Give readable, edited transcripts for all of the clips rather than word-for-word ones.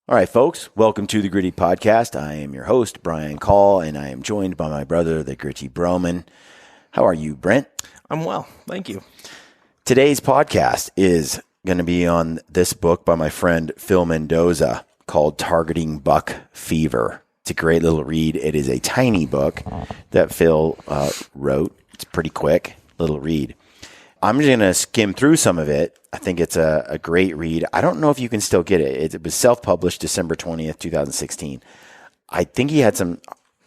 All right, folks, welcome to the Gritty Podcast. I am your host, Brian Call, and I am joined by my brother, the Gritty Broman. How are you, Brent? I'm well, thank you. Today's podcast is going to be on this book by my friend Phil Mendoza called Targeting Buck Fever. It's a great little read. It is a tiny book that Phil wrote. It's pretty quick, little read. I'm just going to skim through some of it. I think it's a great read. I don't know if you can still get it. It was self-published December 20th, 2016. I think he had some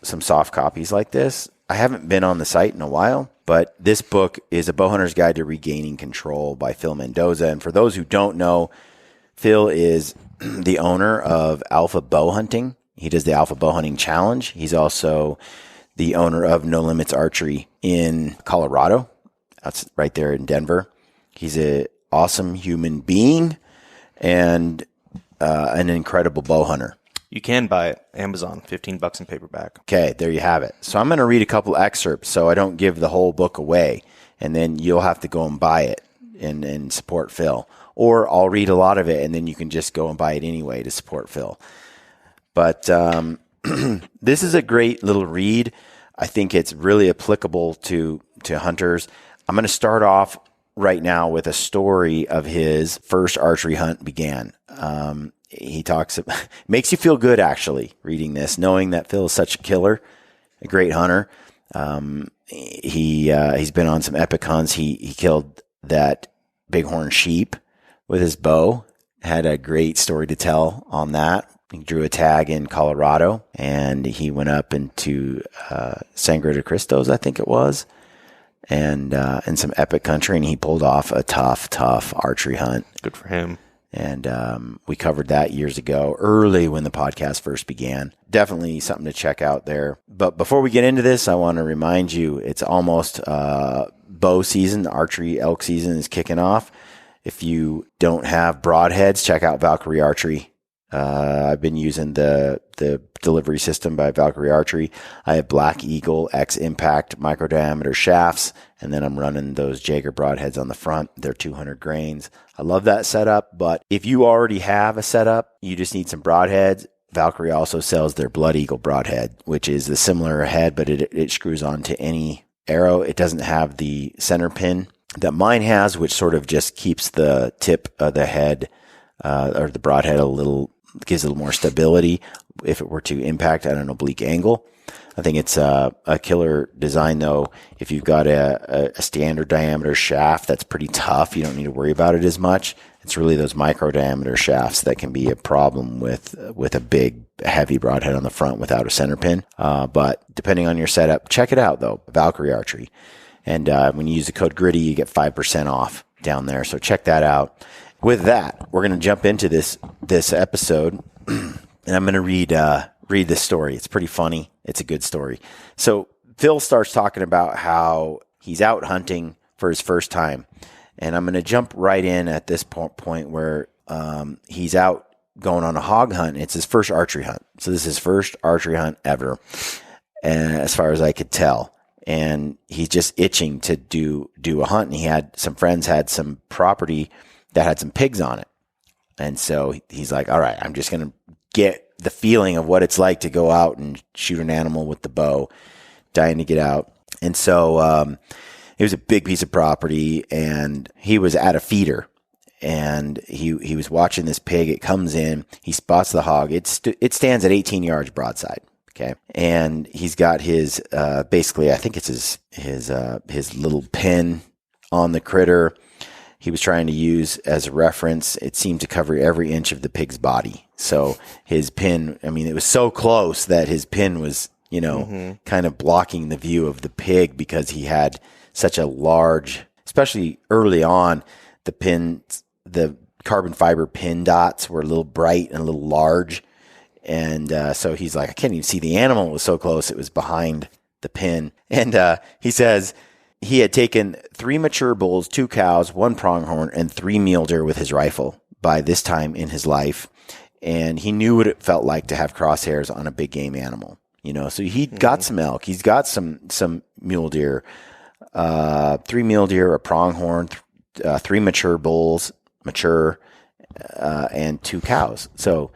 soft copies like this. I haven't been on the site in a while, but this book is A Bowhunter's Guide to Regaining Control by Phil Mendoza. And for those who don't know, Phil is the owner of Alpha Bow Hunting. He does the Alpha Bow Hunting Challenge. He's also the owner of No Limits Archery in Colorado. That's right there in Denver. He's an awesome human being and an incredible bow hunter. You can buy it, Amazon, $15 in paperback. Okay, there you have it. So I'm going to read a couple excerpts so I don't give the whole book away, and then you'll have to go and buy it and support Phil. Or I'll read a lot of it, and then you can just go and buy it anyway to support Phil. But this is a great little read. I think it's really applicable to hunters. I'm going to start off right now with a story of his first archery hunt began. He talks, makes you feel good actually reading this, knowing that Phil is such a killer, a great hunter. He's been on some epic hunts. He killed that bighorn sheep with his bow, had a great story to tell on that. He drew a tag in Colorado and he went up into Sangre de Cristos, I think it was. And some epic country, and he pulled off a tough archery hunt. Good for him. And we covered that years ago, early when the podcast first began. Definitely something to check out there. But before we get into this, I want to remind you, it's almost bow season. Archery elk season is kicking off. If you don't have broadheads, check out Valkyrie Archery. I've been using the delivery system by Valkyrie Archery. I have Black Eagle X Impact micro diameter shafts, and then I'm running those Jaeger broadheads on the front. They're 200 grains. I love that setup, but if you already have a setup, you just need some broadheads. Valkyrie also sells their Blood Eagle broadhead, which is the similar head, but it screws onto any arrow. It doesn't have the center pin that mine has, which sort of just keeps the tip of the head or the broadhead gives it a little more stability if it were to impact at an oblique angle. I think it's a killer design, though. If you've got a standard diameter shaft that's pretty tough, you don't need to worry about it as much. It's really those micro diameter shafts that can be a problem with a big, heavy broadhead on the front without a center pin. But depending on your setup, check it out, though, Valkyrie Archery. And when you use the code GRITTY, you get 5% off down there. So check that out. With that, we're going to jump into this episode, and I'm going to read this story. It's pretty funny. It's a good story. So Phil starts talking about how he's out hunting for his first time, and I'm going to jump right in at this point where he's out going on a hog hunt. It's his first archery hunt. So this is his first archery hunt ever, as far as I could tell. And he's just itching to do a hunt, and he had some friends had some property that had some pigs on it. And so he's like, all right, I'm just going to get the feeling of what it's like to go out and shoot an animal with the bow, dying to get out. And so it was a big piece of property, and he was at a feeder, and he was watching this pig. It comes in, he spots the hog. It stands at 18 yards broadside. Okay. And he's got his, basically, I think it's his little pin on the critter. He was trying to use as a reference. It seemed to cover every inch of the pig's body. So his pin, I mean, it was so close that his pin was, kind of blocking the view of the pig because he had such a large, especially early on, the carbon fiber pin dots were a little bright and a little large. And so he's like, I can't even see the animal. It was so close. It was behind the pin. And he says, he had taken 3 mature bulls, 2 cows, 1 pronghorn, and 3 mule deer with his rifle by this time in his life. And he knew what it felt like to have crosshairs on a big game animal. So he got some elk. He's got some mule deer, 3 mule deer, a pronghorn, 3 mature bulls, and 2 cows. So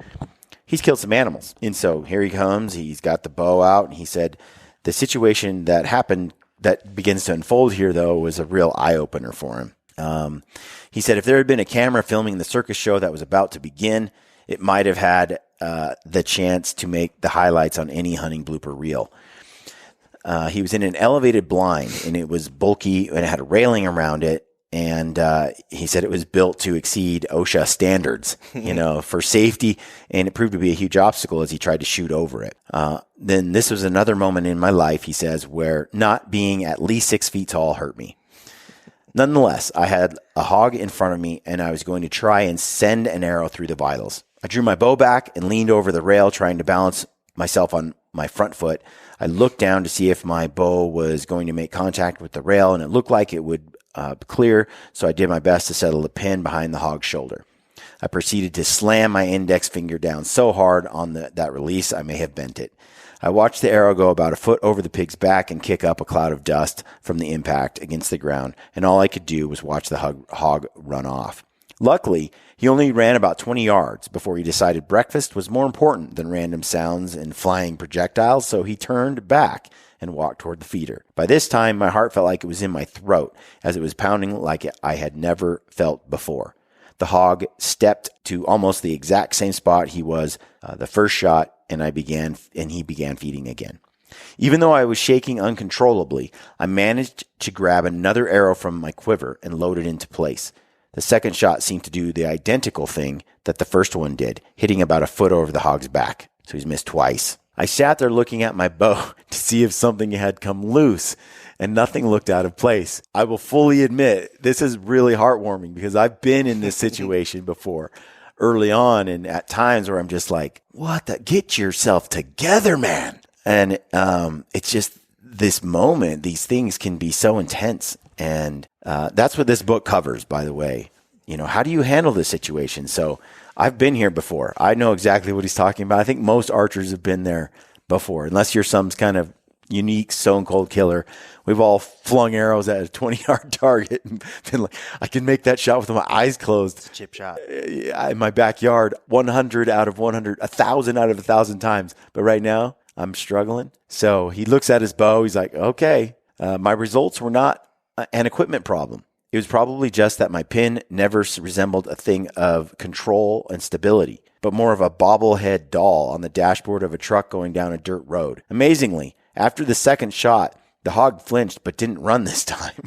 he's killed some animals. And so here he comes. He's got the bow out. And he said the situation that happened that begins to unfold here, though, was a real eye-opener for him. He said if there had been a camera filming the circus show that was about to begin, it might have had the chance to make the highlights on any hunting blooper reel. He was in an elevated blind, and it was bulky, and it had a railing around it. And he said it was built to exceed OSHA standards, for safety. And it proved to be a huge obstacle as he tried to shoot over it. Then this was another moment in my life, he says, where not being at least 6 feet tall hurt me. Nonetheless, I had a hog in front of me, and I was going to try and send an arrow through the vitals. I drew my bow back and leaned over the rail, trying to balance myself on my front foot. I looked down to see if my bow was going to make contact with the rail, and it looked like it would clear, so I did my best to settle the pin behind the hog's shoulder. I proceeded to slam my index finger down so hard on that release I may have bent it. I watched the arrow go about a foot over the pig's back and kick up a cloud of dust from the impact against the ground, and all I could do was watch the hog run off. Luckily, he only ran about 20 yards before he decided breakfast was more important than random sounds and flying projectiles, so he turned back and walked toward the feeder. By this time, my heart felt like it was in my throat, as it was pounding like I had never felt before. The hog stepped to almost the exact same spot he was the first shot, and he began feeding again. Even though I was shaking uncontrollably, I managed to grab another arrow from my quiver and load it into place. The second shot seemed to do the identical thing that the first one did, hitting about a foot over the hog's back, so he's missed twice. I sat there looking at my bow to see if something had come loose, and nothing looked out of place. I will fully admit this is really heartwarming because I've been in this situation before early on, and at times where I'm just like, get yourself together, man. And it's just this moment, these things can be so intense. And that's what this book covers, by the way. How do you handle this situation? So I've been here before. I know exactly what he's talking about. I think most archers have been there before, unless you're some kind of unique stone cold killer. We've all flung arrows at a 20-yard target and been like, I can make that shot with my eyes closed. It's a chip shot. In my backyard, 100 out of 100, 1,000 out of 1,000 times. But right now, I'm struggling. So he looks at his bow. He's like, okay, my results were not an equipment problem. It was probably just that my pin never resembled a thing of control and stability, but more of a bobblehead doll on the dashboard of a truck going down a dirt road. Amazingly, after the second shot, the hog flinched but didn't run this time.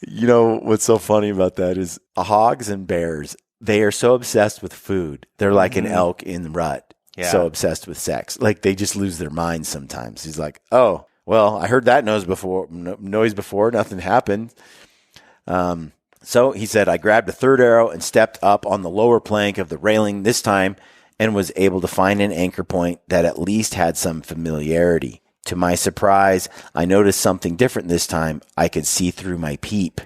What's so funny about that is hogs and bears, they are so obsessed with food. They're like an elk in the rut, so obsessed with sex. Like they just lose their minds sometimes. He's like, oh, well, I heard that noise before. Nothing happened. So he said, I grabbed a third arrow and stepped up on the lower plank of the railing this time and was able to find an anchor point that at least had some familiarity. To my surprise, I noticed something different this time. I could see through my peep.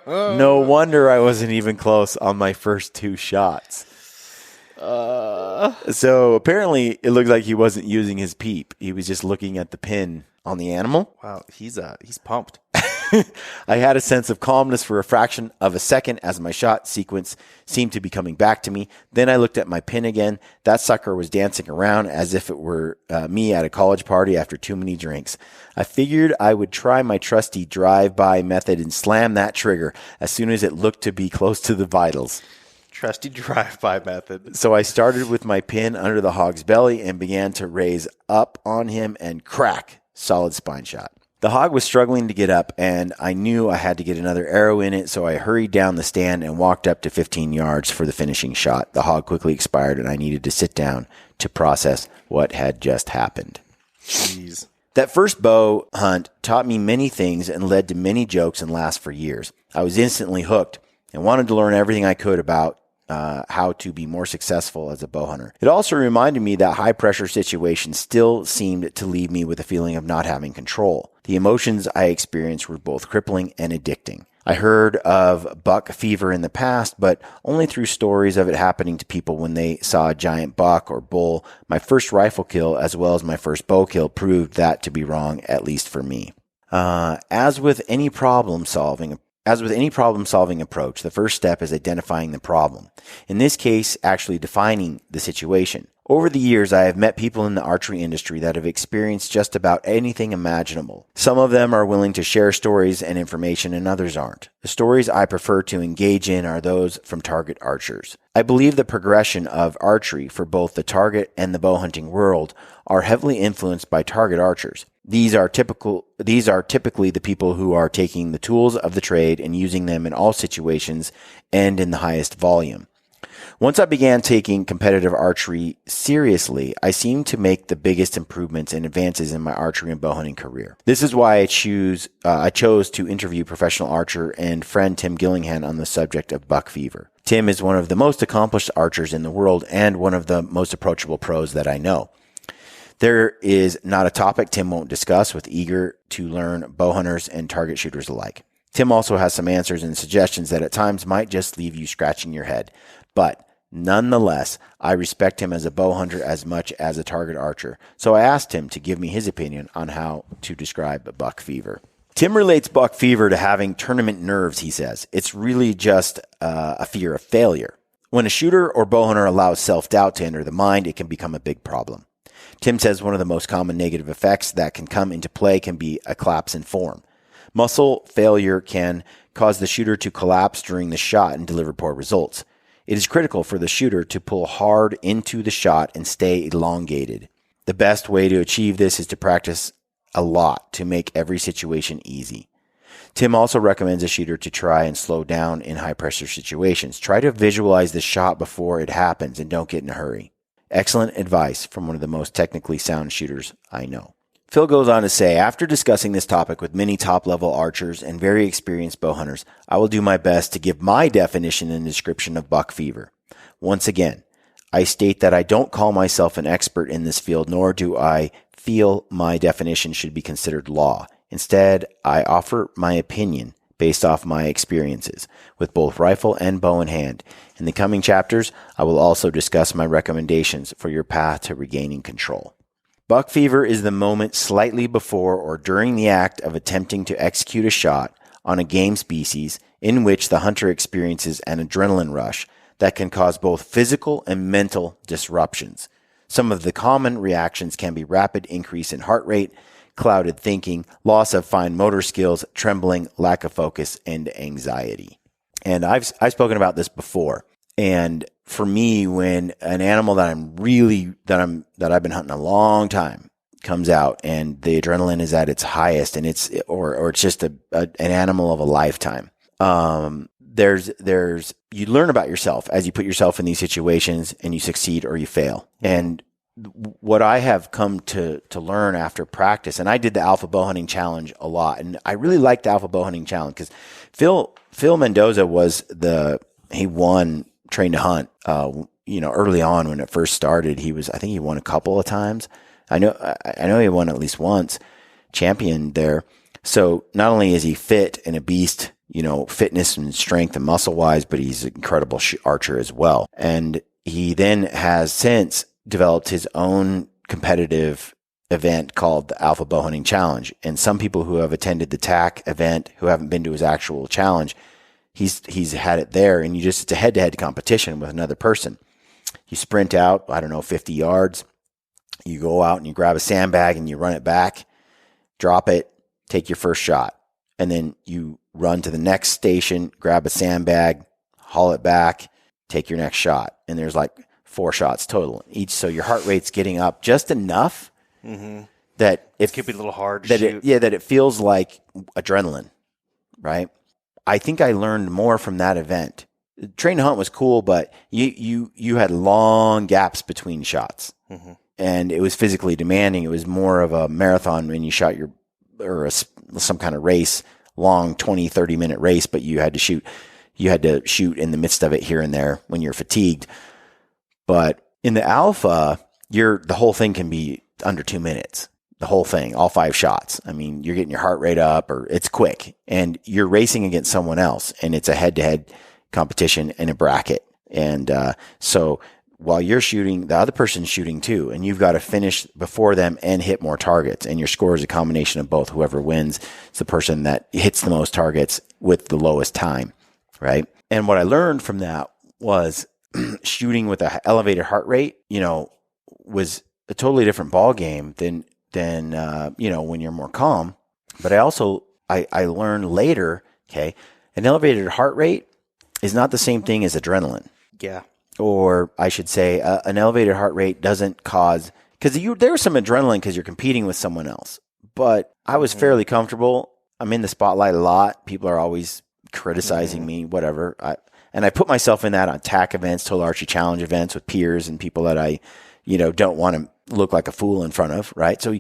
No wonder I wasn't even close on my first 2 shots. So apparently it looked like he wasn't using his peep. He was just looking at the pin on the animal. Wow, he's pumped. I had a sense of calmness for a fraction of a second as my shot sequence seemed to be coming back to me. Then I looked at my pin again. That sucker was dancing around as if it were me at a college party after too many drinks. I figured I would try my trusty drive-by method and slam that trigger as soon as it looked to be close to the vitals. Trusty drive-by method. So I started with my pin under the hog's belly and began to raise up on him and crack, solid spine shot. The hog was struggling to get up, and I knew I had to get another arrow in it, so I hurried down the stand and walked up to 15 yards for the finishing shot. The hog quickly expired, and I needed to sit down to process what had just happened. Jeez. That first bow hunt taught me many things and led to many jokes and laughs for years. I was instantly hooked and wanted to learn everything I could about how to be more successful as a bow hunter. It also reminded me that high-pressure situations still seemed to leave me with a feeling of not having control. The emotions I experienced were both crippling and addicting. I heard of buck fever in the past, but only through stories of it happening to people when they saw a giant buck or bull. My first rifle kill, as well as my first bow kill, proved that to be wrong, at least for me. As with any problem solving, As with any problem-solving approach, the first step is identifying the problem. In this case, actually defining the situation. Over the years, I have met people in the archery industry that have experienced just about anything imaginable. Some of them are willing to share stories and information, and others aren't. The stories I prefer to engage in are those from target archers. I believe the progression of archery for both the target and the bow hunting world are heavily influenced by target archers. These are typically the people who are taking the tools of the trade and using them in all situations and in the highest volume. Once I began taking competitive archery seriously, I seemed to make the biggest improvements and advances in my archery and bow hunting career. This is why I chose to interview professional archer and friend Tim Gillingham on the subject of buck fever. Tim is one of the most accomplished archers in the world and one of the most approachable pros that I know. There is not a topic Tim won't discuss with eager to learn bow hunters and target shooters alike. Tim also has some answers and suggestions that at times might just leave you scratching your head. But nonetheless, I respect him as a bow hunter as much as a target archer. So I asked him to give me his opinion on how to describe buck fever. Tim relates buck fever to having tournament nerves, he says. It's really just a fear of failure. When a shooter or bow hunter allows self-doubt to enter the mind, it can become a big problem. Tim says one of the most common negative effects that can come into play can be a collapse in form. Muscle failure can cause the shooter to collapse during the shot and deliver poor results. It is critical for the shooter to pull hard into the shot and stay elongated. The best way to achieve this is to practice a lot to make every situation easy. Tim also recommends a shooter to try and slow down in high-pressure situations. Try to visualize the shot before it happens and don't get in a hurry. Excellent advice from one of the most technically sound shooters I know. Phil goes on to say, after discussing this topic with many top-level archers and very experienced bow hunters, I will do my best to give my definition and description of buck fever. Once again, I state that I don't call myself an expert in this field, nor do I feel my definition should be considered law. Instead, I offer my opinion based off my experiences with both rifle and bow in hand. In the coming chapters, I will also discuss my recommendations for your path to regaining control. Buck fever is the moment slightly before or during the act of attempting to execute a shot on a game species in which the hunter experiences an adrenaline rush that can cause both physical and mental disruptions. Some of the common reactions can be rapid increase in heart rate, clouded thinking, loss of fine motor skills, trembling, lack of focus, and anxiety. And I've spoken about this before. And for me, when an animal that I've been hunting a long time comes out and the adrenaline is at its highest and it's just an animal of a lifetime, you learn about yourself as you put yourself in these situations and you succeed or you fail. And what I have come to learn after practice, and I did the Alpha Bow Hunting Challenge a lot, and I really liked the Alpha Bow Hunting Challenge because Phil Mendoza he won Train to Hunt, early on when it first started. I think he won a couple of times. I know he won at least once, champion there. So not only is he fit and a beast, fitness and strength and muscle wise, but he's an incredible archer as well. And he then has since developed his own competitive event called the Alpha Bow Hunting Challenge. And some people who have attended the TAC event who haven't been to his actual challenge, he's had it there, and it's a head-to-head competition with another person. You sprint out, 50 yards. You go out and you grab a sandbag and you run it back, drop it, take your first shot. And then you run to the next station, grab a sandbag, haul it back, take your next shot. And there's 4 shots total each. So your heart rate's getting up just enough that it could be a little hard to that shoot. that it feels like adrenaline, right? I think I learned more from that event. Train to Hunt was cool, but you had long gaps between shots, and it was physically demanding. It was more of a marathon when you shot some kind of race, long 20, 30-minute race, but you had to shoot in the midst of it here and there when you're fatigued. But in the Alpha, the whole thing can be under 2 minutes. The whole thing, all 5 shots. I mean, you're getting your heart rate up, or it's quick, and you're racing against someone else, and it's a head-to-head competition in a bracket. And so while you're shooting, the other person's shooting too, and you've got to finish before them and hit more targets. And your score is a combination of both. Whoever wins is the person that hits the most targets with the lowest time, right? And what I learned from that was shooting with an elevated heart rate, was a totally different ball game than when you're more calm. But I learned later, okay, an elevated heart rate is not the same thing as adrenaline. Yeah. Or I should say an elevated heart rate doesn't cause, because there was some adrenaline because you're competing with someone else. But I was fairly comfortable. I'm in the spotlight a lot. People are always criticizing me, whatever. And I put myself in that on TAC events, Total Archery Challenge events with peers and people that I, don't want to look like a fool in front of, right? So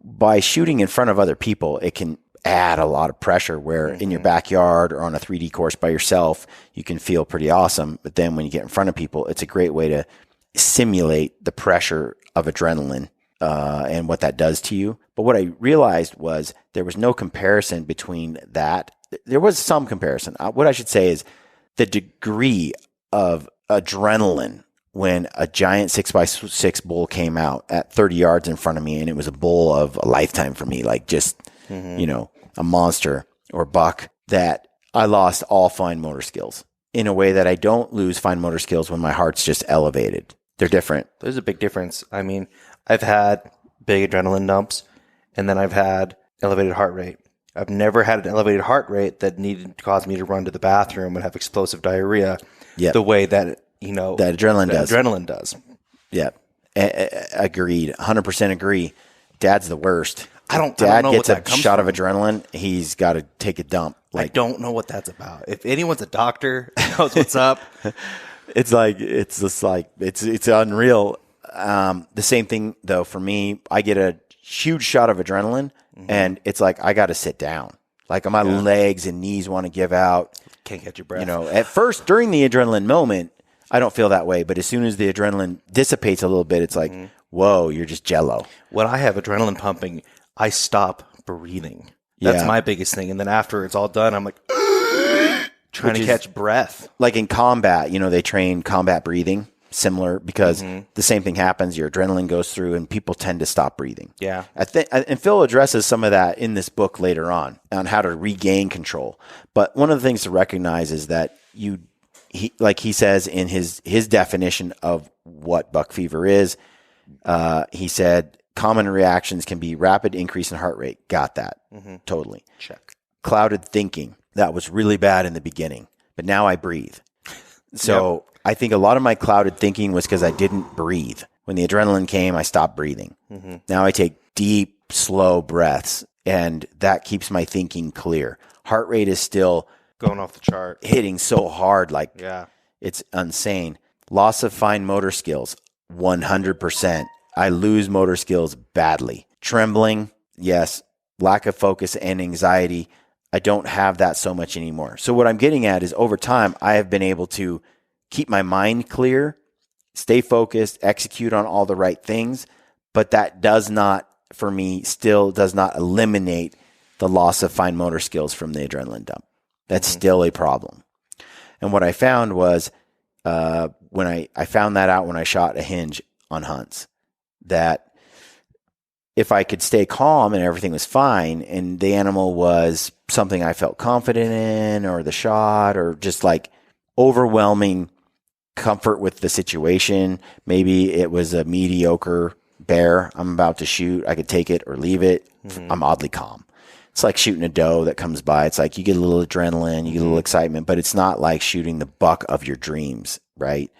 by shooting in front of other people, it can add a lot of pressure where in your backyard or on a 3D course by yourself, you can feel pretty awesome. But then when you get in front of people, it's a great way to simulate the pressure of adrenaline and what that does to you. But what I realized was there was no comparison between that. There was some comparison. What I should say is the degree of adrenaline when a giant 6x6 bull came out at 30 yards in front of me, and it was a bull of a lifetime for me, like just, a monster or buck, that I lost all fine motor skills in a way that I don't lose fine motor skills when my heart's just elevated. They're different. There's a big difference. I mean, I've had big adrenaline dumps, and then I've had elevated heart rate. I've never had an elevated heart rate that needed to cause me to run to the bathroom and have explosive diarrhea the way that, that adrenaline does. Yeah. Agreed. 100% agree. Dad's the worst. Dad gets a shot of adrenaline, he's got to take a dump. I don't know what that's about. If anyone's a doctor, knows what's up. It's unreal. The same thing though for me. I get a huge shot of adrenaline, and it's like I got to sit down. Like my legs and knees want to give out. Can't catch your breath. At first during the adrenaline moment, I don't feel that way. But as soon as the adrenaline dissipates a little bit, it's like, whoa, you're just jello. When I have adrenaline pumping, I stop breathing. That's my biggest thing. And then after it's all done, I'm like trying to catch breath. Like in combat, they train combat breathing, similar, because the same thing happens. Your adrenaline goes through and people tend to stop breathing. Yeah. And Phil addresses some of that in this book later on how to regain control. But one of the things to recognize is that like he says in his definition of what buck fever is, he said, common reactions can be rapid increase in heart rate. Got that. Totally. Check. Clouded thinking. That was really bad in the beginning, but now I breathe. So I think a lot of my clouded thinking was because I didn't breathe. When the adrenaline came, I stopped breathing. Now I take deep, slow breaths, and that keeps my thinking clear. Heart rate is still going off the chart, hitting so hard. It's insane. Loss of fine motor skills, 100%. I lose motor skills badly. Trembling, yes. Lack of focus and anxiety, I don't have that so much anymore. So what I'm getting at is over time, I have been able to keep my mind clear, stay focused, execute on all the right things, but that does not, for me, still does not eliminate the loss of fine motor skills from the adrenaline dump. That's still a problem. And what I found was when I found that out when I shot a hinge on hunts, that if I could stay calm and everything was fine and the animal was something I felt confident in, or the shot, or just like overwhelming comfort with the situation, maybe it was a mediocre bear I'm about to shoot, I could take it or leave it, I'm oddly calm. It's like shooting a doe that comes by. It's like you get a little adrenaline, you get a little excitement, but it's not like shooting the buck of your dreams, right?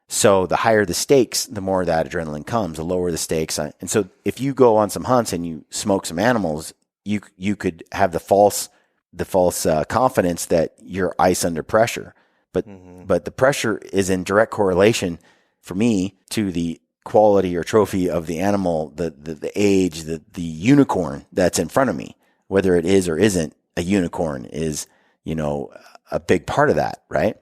So the higher the stakes, the more that adrenaline comes, the lower the stakes. And so if you go on some hunts and you smoke some animals, you could have the false confidence that you're ice under pressure. But the pressure is in direct correlation for me to the quality or trophy of the animal, the age, the unicorn that's in front of me. Whether it is or isn't a unicorn is, a big part of that, right?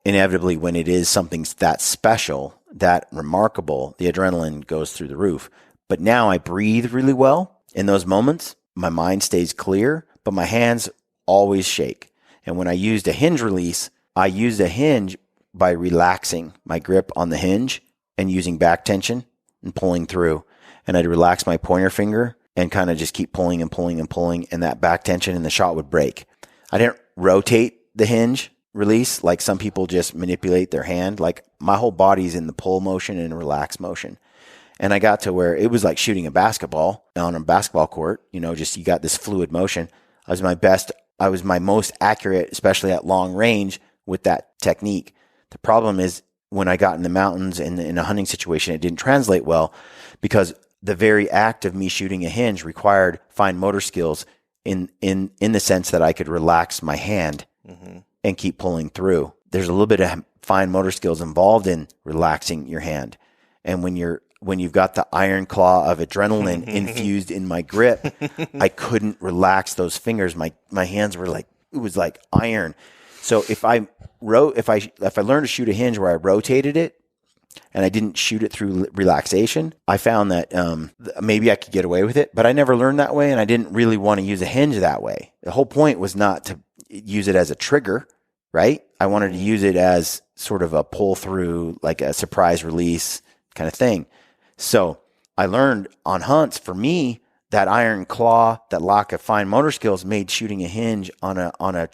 Inevitably, when it is something that special, that remarkable, the adrenaline goes through the roof. But now I breathe really well in those moments. My mind stays clear, but my hands always shake. And when I used a hinge release, I used a hinge by relaxing my grip on the hinge and using back tension and pulling through. And I'd relax my pointer finger and kind of just keep pulling and pulling and pulling, and that back tension and the shot would break. I didn't rotate the hinge release like some people just manipulate their hand. Like my whole body's in the pull motion and relax motion. And I got to where it was like shooting a basketball on a basketball court, just you got this fluid motion. I was my most accurate, especially at long range with that technique. The problem is when I got in the mountains and in a hunting situation, it didn't translate well because the very act of me shooting a hinge required fine motor skills in the sense that I could relax my hand and keep pulling through. There's a little bit of fine motor skills involved in relaxing your hand. And when you've got the iron claw of adrenaline infused in my grip, I couldn't relax those fingers. My hands were like, it was like iron. So if I learned to shoot a hinge where I rotated it and I didn't shoot it through relaxation, I found that maybe I could get away with it, but I never learned that way, and I didn't really want to use a hinge that way. The whole point was not to use it as a trigger, right? I wanted to use it as sort of a pull through, like a surprise release kind of thing. So I learned on hunts, for me, that iron claw, that lack of fine motor skills made shooting a hinge on a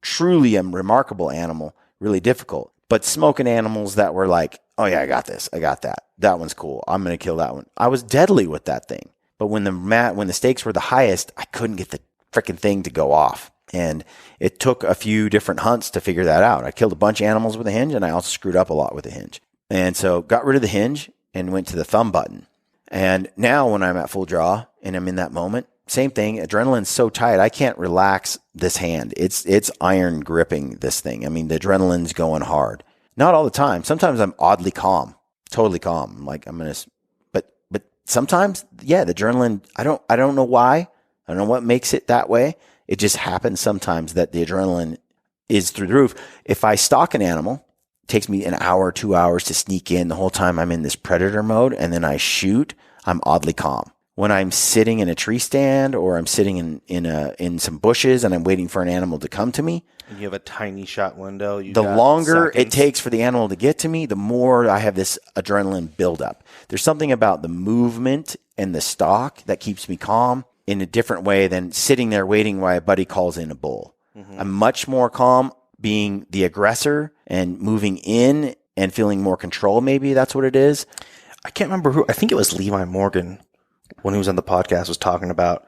truly remarkable animal really difficult. But smoking animals that were like, oh yeah, I got this, I got that. That one's cool. I'm going to kill that one. I was deadly with that thing. But when the stakes were the highest, I couldn't get the freaking thing to go off. And it took a few different hunts to figure that out. I killed a bunch of animals with a hinge, and I also screwed up a lot with a hinge. And so got rid of the hinge and went to the thumb button. And now when I'm at full draw and I'm in that moment, same thing. Adrenaline's so tight, I can't relax this hand. It's iron gripping this thing. I mean, the adrenaline's going hard. Not all the time. Sometimes I'm oddly calm, totally calm. I'm like, but sometimes, yeah, the adrenaline, I don't know why. I don't know what makes it that way. It just happens sometimes that the adrenaline is through the roof. If I stalk an animal, it takes me an hour, 2 hours to sneak in. The whole time I'm in this predator mode, and then I shoot, I'm oddly calm. When I'm sitting in a tree stand or I'm sitting in some bushes and I'm waiting for an animal to come to me, and you have a tiny shot window, the longer it takes for the animal to get to me, the more I have this adrenaline buildup. There's something about the movement and the stalk that keeps me calm in a different way than sitting there waiting while a buddy calls in a bull. Mm-hmm. I'm much more calm being the aggressor and moving in and feeling more control. Maybe that's what it is. I can't remember who. I think it was Levi Morgan when he was on the podcast was talking about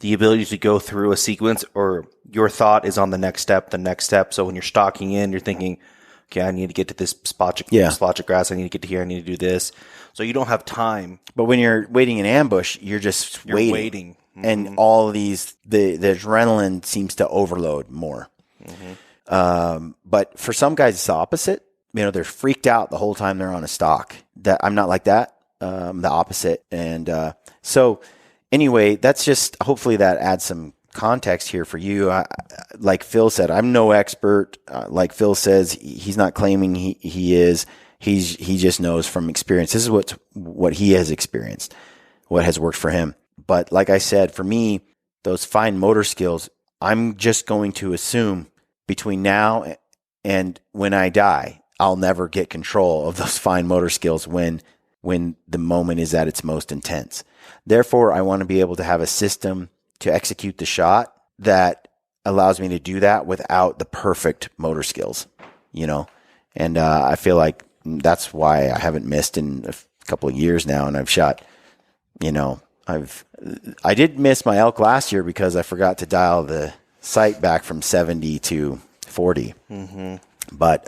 the ability to go through a sequence, or your thought is on the next step. So when you're stalking in, you're thinking, okay, I need to get to this spot of grass. I need to get to here. I need to do this. So you don't have time. But when you're waiting in ambush, you're waiting. Mm-hmm. And all of these, the adrenaline seems to overload more. Mm-hmm. But for some guys, it's the opposite. They're freaked out the whole time they're on a stalk. That I'm not like that. The opposite. And so anyway, that's just, hopefully that adds some context here for you. Like Phil said, I'm no expert. Like Phil says, he's not claiming he is. He just knows from experience. This is what he has experienced, what has worked for him. But like I said, for me, those fine motor skills, I'm just going to assume between now and when I die, I'll never get control of those fine motor skills when the moment is at its most intense. Therefore, I want to be able to have a system to execute the shot that allows me to do that without the perfect motor skills, And I feel like that's why I haven't missed in a couple of years now, and I've shot, I did miss my elk last year because I forgot to dial the sight back from 70 to 40. Mm-hmm. But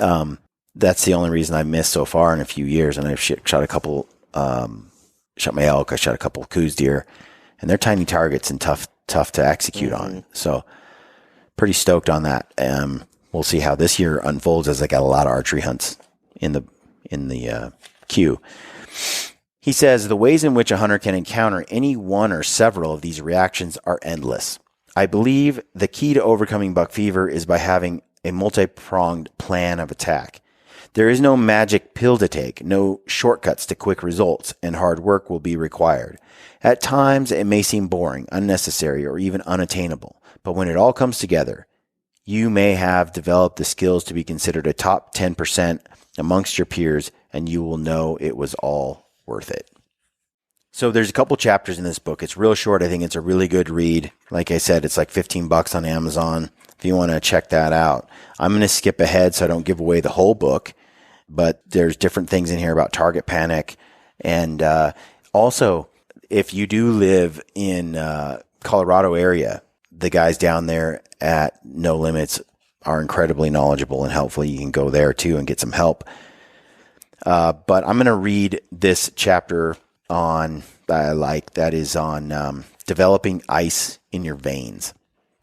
that's the only reason I missed so far in a few years. And I've shot a couple, shot my elk. I shot a couple of coos deer, and they're tiny targets and tough to execute on. So pretty stoked on that. We'll see how this year unfolds, as I got a lot of archery hunts in the queue. He says, the ways in which a hunter can encounter any one or several of these reactions are endless. I believe the key to overcoming buck fever is by having a multi-pronged plan of attack. There is no magic pill to take, no shortcuts to quick results, and hard work will be required. At times, it may seem boring, unnecessary, or even unattainable, but when it all comes together, you may have developed the skills to be considered a top 10% amongst your peers, and you will know it was all worth it. So there's a couple chapters in this book. It's real short. I think it's a really good read. Like I said, it's like $15 on Amazon if you want to check that out. I'm going to skip ahead so I don't give away the whole book, but there's different things in here about target panic. And also, if you do live in Colorado area, the guys down there at No Limits are incredibly knowledgeable, and hopefully you can go there too and get some help. But I'm going to read this chapter that is on developing ice in your veins.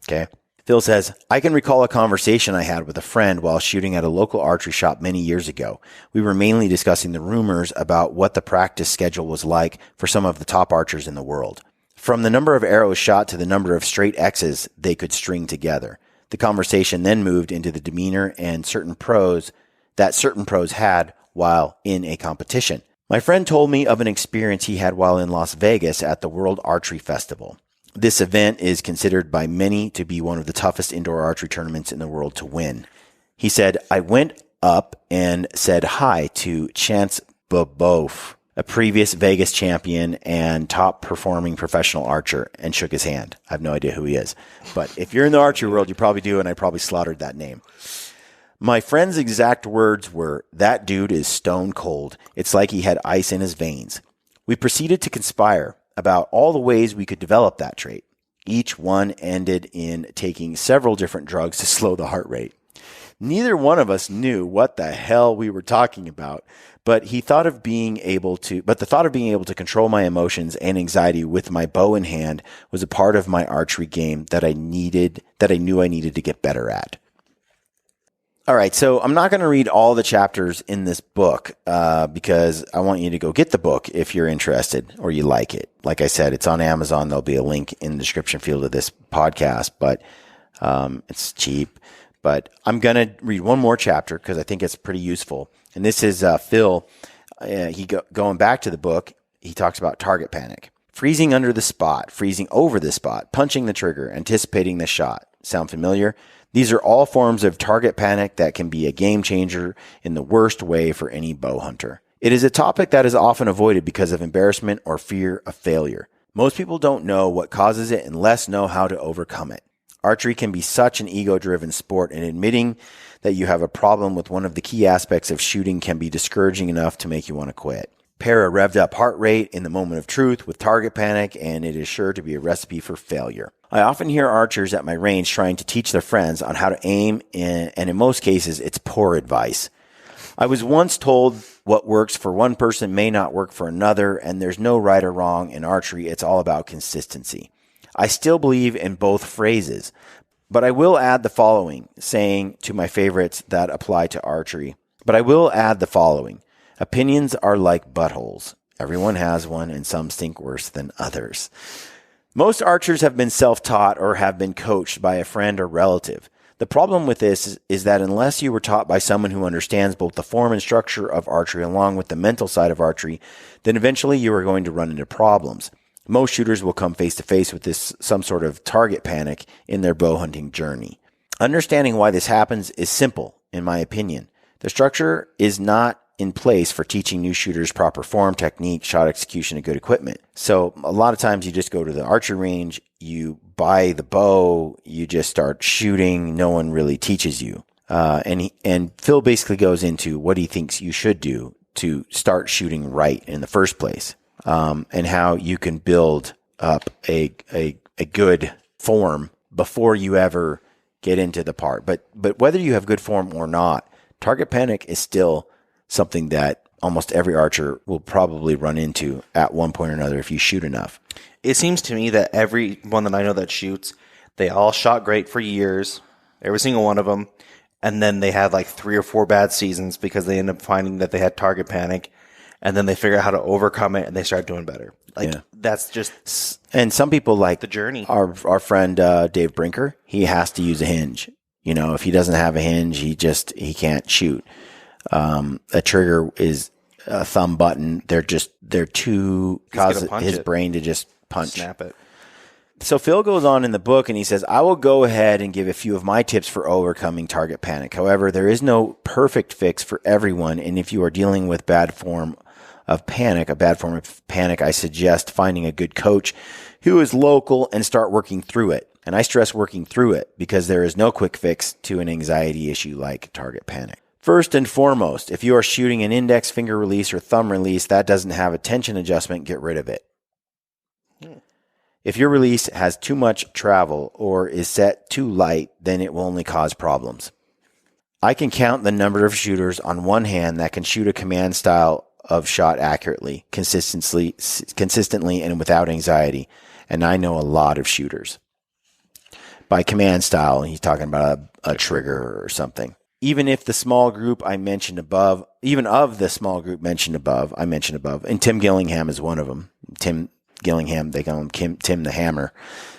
Okay. Phil says, I can recall a conversation I had with a friend while shooting at a local archery shop many years ago. We were mainly discussing the rumors about what the practice schedule was like for some of the top archers in the world. From the number of arrows shot to the number of straight X's they could string together. The conversation then moved into the demeanor and certain pros had while in a competition. My friend told me of an experience he had while in Las Vegas at the World Archery Festival. This event is considered by many to be one of the toughest indoor archery tournaments in the world to win. He said, I went up and said hi to Chance Boboff, a previous Vegas champion and top performing professional archer, and shook his hand. I have no idea who he is. But if you're in the archery world, you probably do, and I probably slaughtered that name. My friend's exact words were, that dude is stone cold. It's like he had ice in his veins. We proceeded to conspire about all the ways we could develop that trait. Each one ended in taking several different drugs to slow the heart rate. Neither one of us knew what the hell we were talking about, but the thought of being able to control my emotions and anxiety with my bow in hand was a part of my archery game that I knew I needed to get better at. All right, so I'm not going to read all the chapters in this book because I want you to go get the book if you're interested or you like it. Like I said, it's on Amazon. There'll be a link in the description field of this podcast, but it's cheap. But I'm going to read one more chapter because I think it's pretty useful. And this is Phil. Going back to the book, he talks about target panic. Freezing under the spot, freezing over the spot, punching the trigger, anticipating the shot. Sound familiar? These are all forms of target panic that can be a game changer in the worst way for any bow hunter. It is a topic that is often avoided because of embarrassment or fear of failure. Most people don't know what causes it and less know how to overcome it. Archery can be such an ego-driven sport, and admitting that you have a problem with one of the key aspects of shooting can be discouraging enough to make you want to quit. Pair a revved up heart rate in the moment of truth with target panic, and it is sure to be a recipe for failure. I often hear archers at my range trying to teach their friends on how to aim, and in most cases, it's poor advice. I was once told what works for one person may not work for another, and there's no right or wrong in archery. It's all about consistency. I still believe in both phrases, but I will add the following, saying to my favorites that apply to archery. But I will add the following. Opinions are like buttholes. Everyone has one, and some stink worse than others. Most archers have been self-taught or have been coached by a friend or relative. The problem with this is that unless you were taught by someone who understands both the form and structure of archery along with the mental side of archery, then eventually you are going to run into problems. Most shooters will come face to face with some sort of target panic in their bow hunting journey. Understanding why this happens is simple, in my opinion. The structure is not in place for teaching new shooters proper form, technique, shot execution, and good equipment. So a lot of times you just go to the archery range, you buy the bow, you just start shooting. No one really teaches you. And Phil basically goes into what he thinks you should do to start shooting right in the first place, and how you can build up a good form before you ever get into the part. But whether you have good form or not, target panic is still something that almost every archer will probably run into at one point or another if you shoot enough. It seems to me that everyone that I know that shoots, they all shot great for years, every single one of them, and then they had like 3 or 4 bad seasons because they end up finding that they had target panic, and then they figure out how to overcome it and they start doing better. That's just... And some people like the journey. Our friend Dave Brinker, he has to use a hinge. You know, if he doesn't have a hinge, he can't shoot. A trigger is a thumb button. They're too cause his brain to just punch. Snap it. So Phil goes on in the book and he says, I will go ahead and give a few of my tips for overcoming target panic. However, there is no perfect fix for everyone. And if you are dealing with a bad form of panic, I suggest finding a good coach who is local and start working through it. And I stress working through it because there is no quick fix to an anxiety issue like target panic. First and foremost, if you are shooting an index finger release or thumb release that doesn't have a tension adjustment, get rid of it. If your release has too much travel or is set too light, then it will only cause problems. I can count the number of shooters on one hand that can shoot a command style of shot accurately, consistently and without anxiety. And I know a lot of shooters. By command style, he's talking about a trigger or something. Even if the small group I mentioned above, and Tim Gillingham is one of them. Tim Gillingham, they call him Tim the Hammer,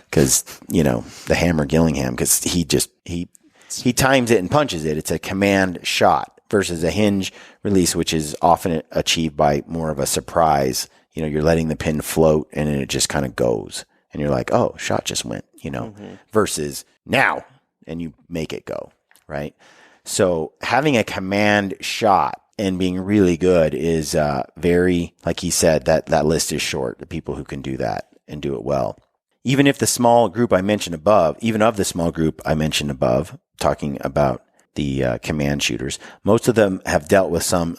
because, the Hammer Gillingham, because he times it and punches it. It's a command shot versus a hinge release, which is often achieved by more of a surprise. You're letting the pin float and then it just kind of goes. And you're like, oh, shot just went, versus now, and you make it go, right? So having a command shot and being really good is very, like he said, that list is short, the people who can do that and do it well. Even of the small group I mentioned above, talking about the command shooters, most of them have dealt with some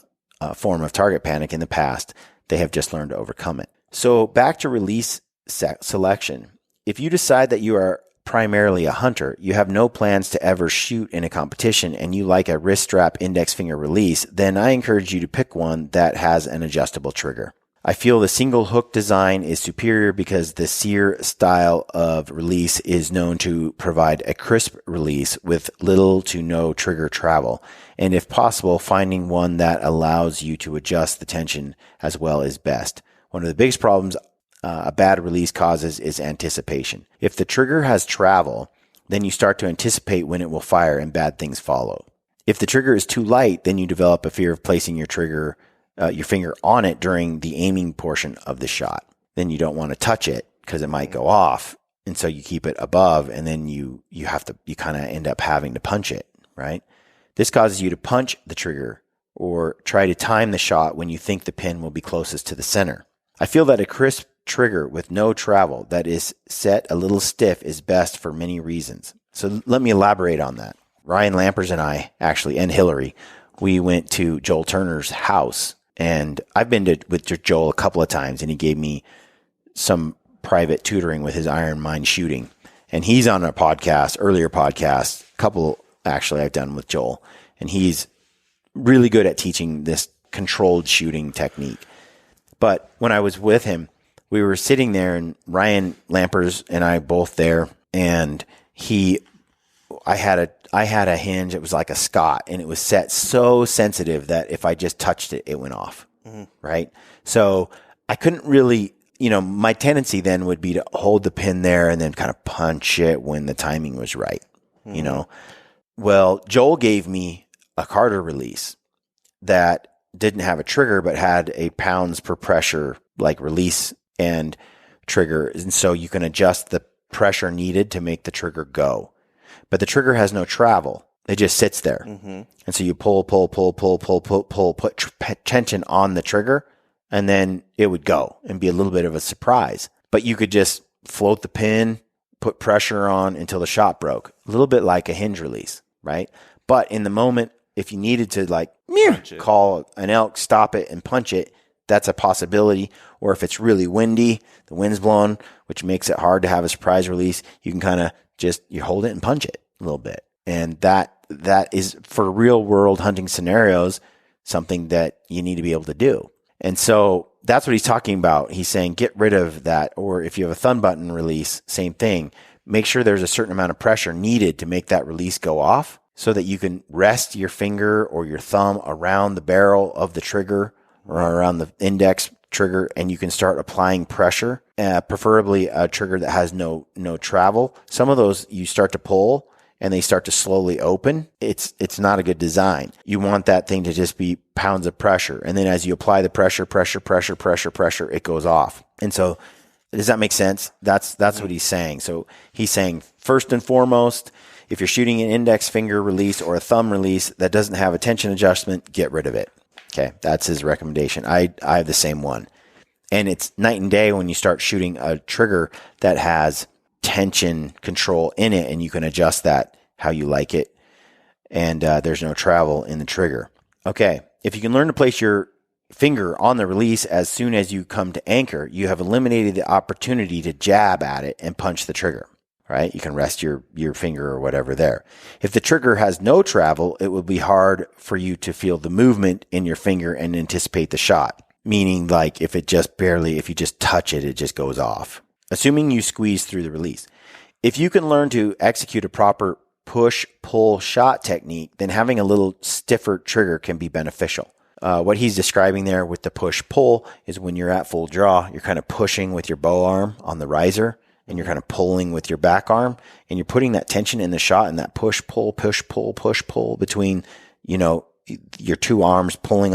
form of target panic in the past. They have just learned to overcome it. So back to release selection. If you decide that you are primarily a hunter, you have no plans to ever shoot in a competition, and you like a wrist strap index finger release, then I encourage you to pick one that has an adjustable trigger. I feel the single hook design is superior because the Sear style of release is known to provide a crisp release with little to no trigger travel, and if possible, finding one that allows you to adjust the tension as well is best. One of the biggest problems a bad release causes is anticipation. If the trigger has travel, then you start to anticipate when it will fire and bad things follow. If the trigger is too light, then you develop a fear of placing your finger on it during the aiming portion of the shot. Then you don't want to touch it because it might go off. And so you keep it above, and then you kind of end up having to punch it, right? This causes you to punch the trigger or try to time the shot when you think the pin will be closest to the center. I feel that a crisp trigger with no travel that is set a little stiff is best for many reasons. So let me elaborate on that. Ryan Lampers and I, actually, and Hillary, we went to Joel Turner's house, and I've been with Joel a couple of times, and he gave me some private tutoring with his Iron Mind shooting. And he's on a earlier podcast, couple actually I've done with Joel, and he's really good at teaching this controlled shooting technique. But when I was with him, we were sitting there, and Ryan Lampers and I both there, and I had a hinge. It was like a Scott, and it was set so sensitive that if I just touched it, it went off. Right? So I couldn't really, my tendency then would be to hold the pin there and then kind of punch it when the timing was right. Well, Joel gave me a Carter release that didn't have a trigger, but had a pounds per pressure like release and trigger. And so you can adjust the pressure needed to make the trigger go. But the trigger has no travel. It just sits there. And so you pull, put tension on the trigger, and then it would go and be a little bit of a surprise. But you could just float the pin, put pressure on until the shot broke. A little bit like a hinge release, right? But in the moment, if you needed to call an elk, stop it, and punch it, that's a possibility. Or if it's really windy, the wind's blowing, which makes it hard to have a surprise release, you can kind of you hold it and punch it a little bit. And that is, for real world hunting scenarios, something that you need to be able to do. And so that's what he's talking about. He's saying get rid of that. Or if you have a thumb button release, same thing. Make sure there's a certain amount of pressure needed to make that release go off so that you can rest your finger or your thumb around the barrel of the trigger or around the index trigger, and you can start applying pressure, preferably a trigger that has no travel. Some of those you start to pull and they start to slowly open. It's not a good design. You want that thing to just be pounds of pressure. And then as you apply the pressure, it goes off. And so Does that make sense? That's what he's saying. So he's saying, first and foremost, if you're shooting an index finger release or a thumb release that doesn't have a tension adjustment, get rid of it. Okay, that's his recommendation. I have the same one. And it's night and day when you start shooting a trigger that has tension control in it, and you can adjust that how you like it. And there's no travel in the trigger. Okay, if you can learn to place your finger on the release as soon as you come to anchor, you have eliminated the opportunity to jab at it and punch the trigger, right? You can rest your finger or whatever there. If the trigger has no travel, it will be hard for you to feel the movement in your finger and anticipate the shot. Meaning, like, if you just touch it, it just goes off. Assuming you squeeze through the release. If you can learn to execute a proper push-pull shot technique, then having a little stiffer trigger can be beneficial. What he's describing there with the push-pull is when you're at full draw, you're kind of pushing with your bow arm on the riser, and you're kind of pulling with your back arm, and you're putting that tension in the shot and that push-pull between, your two arms pushing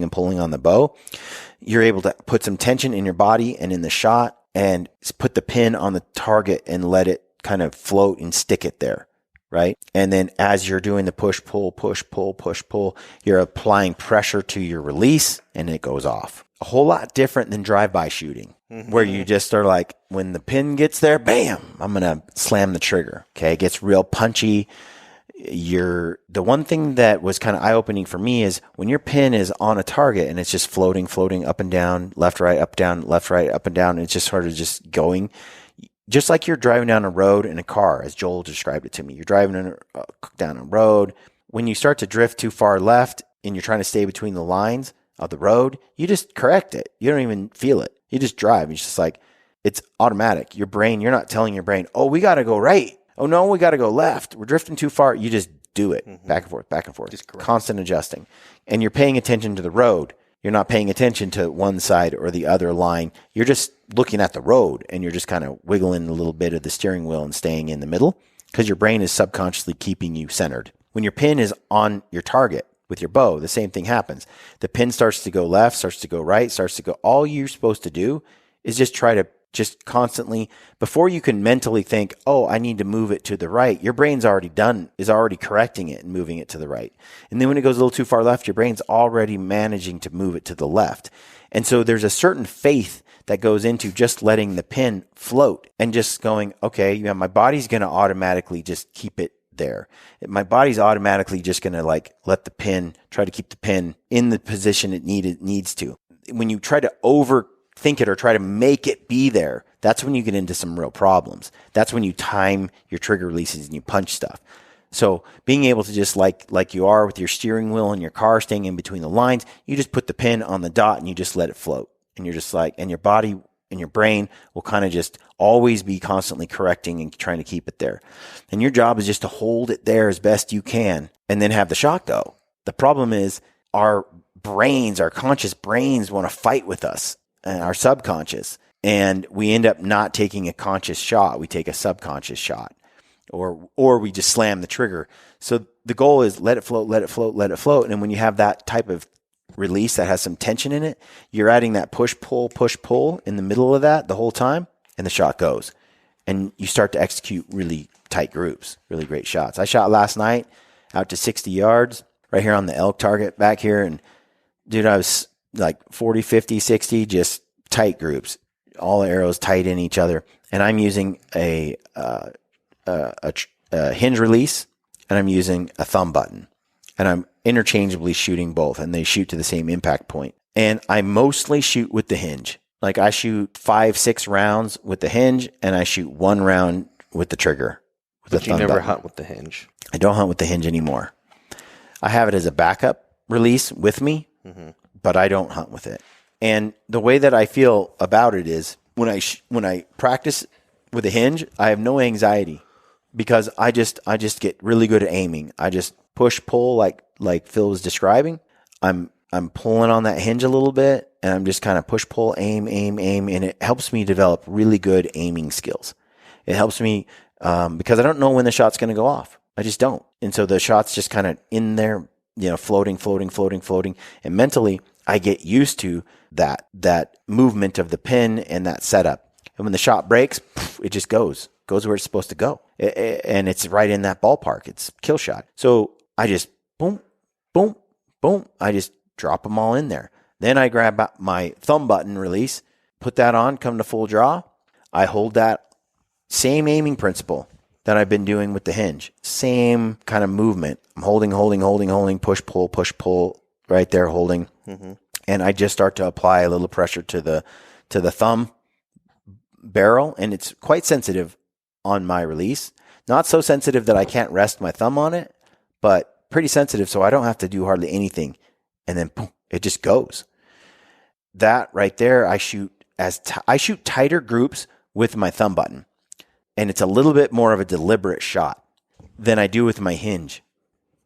and pulling on the bow. You're able to put some tension in your body and in the shot and put the pin on the target and let it kind of float and stick it there, right? And then as you're doing the push-pull, you're applying pressure to your release and it goes off. A whole lot different than drive-by shooting, where you just are like, when the pin gets there, bam, I'm going to slam the trigger. Okay, it gets real punchy. The one thing that was kind of eye-opening for me is when your pin is on a target and it's just floating up and down, left, right, up, down, left, right, up and down. It's just sort of just going, just like you're driving down a road in a car, as Joel described it to me. You're driving down a road. When you start to drift too far left and you're trying to stay between the lines of the road, you just correct it. You don't even feel it. You just drive. It's just like, it's automatic. Your brain, you're not telling your brain, oh, we got to go right. Oh, no, we got to go left. We're drifting too far. You just do it. Back and forth. Just constant adjusting. And you're paying attention to the road. You're not paying attention to one side or the other line. You're just looking at the road, and you're just kind of wiggling a little bit of the steering wheel and staying in the middle because your brain is subconsciously keeping you centered. When your pin is on your target with your bow, the same thing happens. The pin starts to go left, starts to go right, starts to go. All you're supposed to do is just try to just constantly, before you can mentally think, oh, I need to move it to the right, your brain's already already correcting it and moving it to the right. And then when it goes a little too far left, your brain's already managing to move it to the left. And so there's a certain faith that goes into just letting the pin float and just going, okay, my body's going to automatically just keep it there. My body's automatically just going to let the pin, try to keep the pin in the position it needs to. When you try to overthink it or try to make it be there, that's when you get into some real problems. That's when you time your trigger releases and you punch stuff. So being able to just like you are with your steering wheel in your car, staying in between the lines, you just put the pin on the dot and you just let it float. And you're just and your body and your brain will kind of just always be constantly correcting and trying to keep it there. And your job is just to hold it there as best you can and then have the shot go. The problem is our conscious brains want to fight with us, and our subconscious. And we end up not taking a conscious shot. We take a subconscious shot. Or we just slam the trigger. So the goal is let it float. And then when you have that type of release that has some tension in it, you're adding that push, pull in the middle of that the whole time, and the shot goes. And you start to execute really tight groups, really great shots. I shot last night out to 60 yards right here on the elk target back here. And dude, I was like 40, 50, 60, just tight groups, all the arrows tight in each other. And I'm using a hinge release, and I'm using a thumb button, and I'm interchangeably shooting both, and they shoot to the same impact point. And I mostly shoot with the hinge. Like I shoot 5-6 rounds with the hinge, and I shoot 1 round with the trigger. But you never hunt with the hinge. I don't hunt with the hinge anymore. I have it as a backup release with me, but I don't hunt with it. And the way that I feel about it is when I practice with a hinge, I have no anxiety because I just get really good at aiming. I just push, pull like Phil was describing. I'm pulling on that hinge a little bit, and I'm just kind of push, pull, aim, and it helps me develop really good aiming skills. It helps me because I don't know when the shot's going to go off. I just don't. And so the shot's just kind of in there, floating. And mentally, I get used to that movement of the pin and that setup. And when the shot breaks, it just goes where it's supposed to go. And it's right in that ballpark. It's kill shot. So I just boom, boom, boom. I just drop them all in there. Then I grab my thumb button release, put that on, come to full draw. I hold that same aiming principle that I've been doing with the hinge. Same kind of movement. I'm holding, push, pull, right there, holding. Mm-hmm. And I just start to apply a little pressure to the thumb barrel, and it's quite sensitive on my release. Not so sensitive that I can't rest my thumb on it, but pretty sensitive so I don't have to do hardly anything. And then boom, it just goes. That right there, I shoot tighter groups with my thumb button. And it's a little bit more of a deliberate shot than I do with my hinge,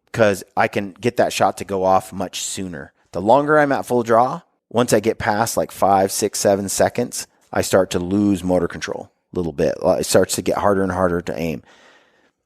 because I can get that shot to go off much sooner. The longer I'm at full draw, once I get past like 5, 6, 7 seconds, I start to lose motor control a little bit. It starts to get harder and harder to aim.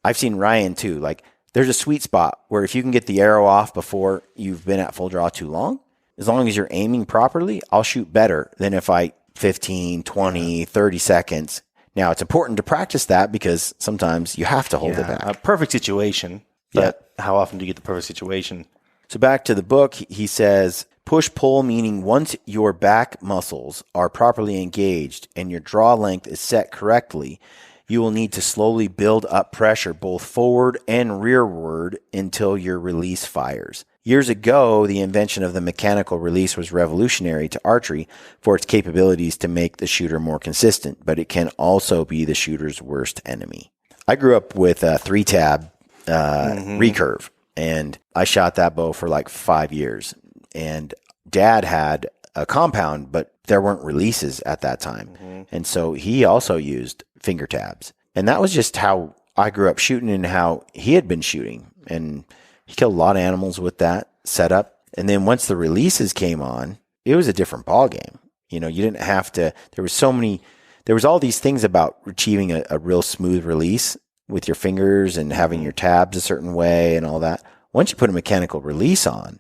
I've seen Ryan too. Like, there's a sweet spot where if you can get the arrow off before you've been at full draw too long as you're aiming properly, I'll shoot better than if I 15, 20, 30 seconds. Now, it's important to practice that because sometimes you have to hold it back. A perfect situation, but how often do you get the perfect situation? So back to the book, he says, push-pull, meaning once your back muscles are properly engaged and your draw length is set correctly, you will need to slowly build up pressure both forward and rearward until your release fires. Years ago, the invention of the mechanical release was revolutionary to archery for its capabilities to make the shooter more consistent, but it can also be the shooter's worst enemy. I grew up with a 3-tab recurve, and I shot that bow for like 5 years. And Dad had a compound, but there weren't releases at that time. Mm-hmm. And so he also used finger tabs. And that was just how I grew up shooting and how he had been shooting. And he killed a lot of animals with that setup. And then once the releases came on, it was a different ballgame. You know, you didn't have to, there was all these things about achieving a real smooth release with your fingers and having your tabs a certain way and all that. Once you put a mechanical release on,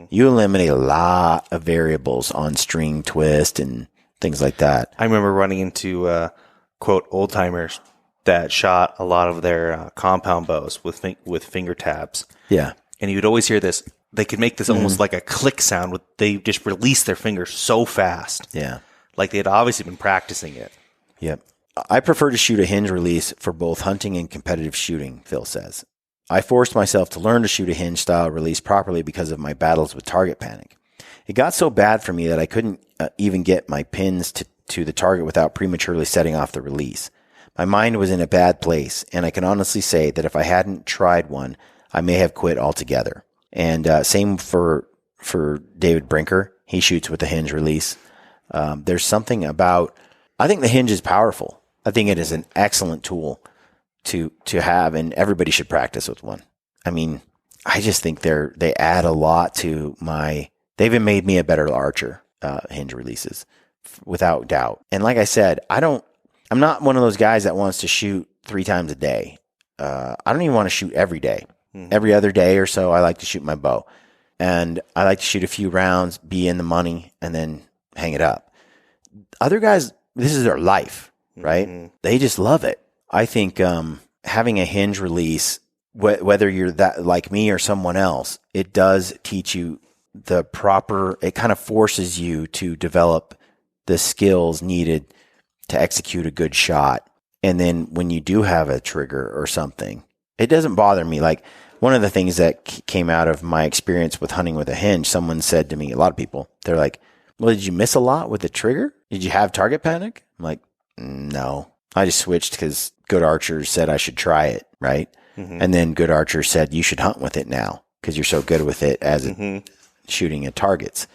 you eliminate a lot of variables on string twist and things like that. I remember running into, quote, old timers that shot a lot of their compound bows with finger tabs. Yeah. And you'd always hear this. They could make this almost like a click sound. They just release their fingers so fast. Yeah. Like they had obviously been practicing it. Yep. I prefer to shoot a hinge release for both hunting and competitive shooting, Phil says. I forced myself to learn to shoot a hinge style release properly because of my battles with target panic. It got so bad for me that I couldn't even get my pins to the target without prematurely setting off the release. My mind was in a bad place, and I can honestly say that if I hadn't tried one, I may have quit altogether. And same for David Brinker. He shoots with the hinge release. There's something about, I think the hinge is powerful. I think it is an excellent tool to have, and everybody should practice with one. I mean, I just think they add a lot to they've even made me a better archer, hinge releases, without doubt. And like I said, I'm not one of those guys that wants to shoot 3 times a day. I don't even want to shoot every day. Every other day or so, I like to shoot my bow. And I like to shoot a few rounds, be in the money, and then hang it up. Other guys, this is their life, right? They just love it. I think having a hinge release, whether you're that like me or someone else, it does teach you it kind of forces you to develop the skills needed to execute a good shot. And then when you do have a trigger or something, it doesn't bother me. Like one of the things that came out of my experience with hunting with a hinge, someone said to me, a lot of people, they're like, well, did you miss a lot with the trigger? Did you have target panic? I'm like, no, I just switched because good archers said I should try it. Right. And then good archers said you should hunt with it now because you're so good with it as shooting at targets.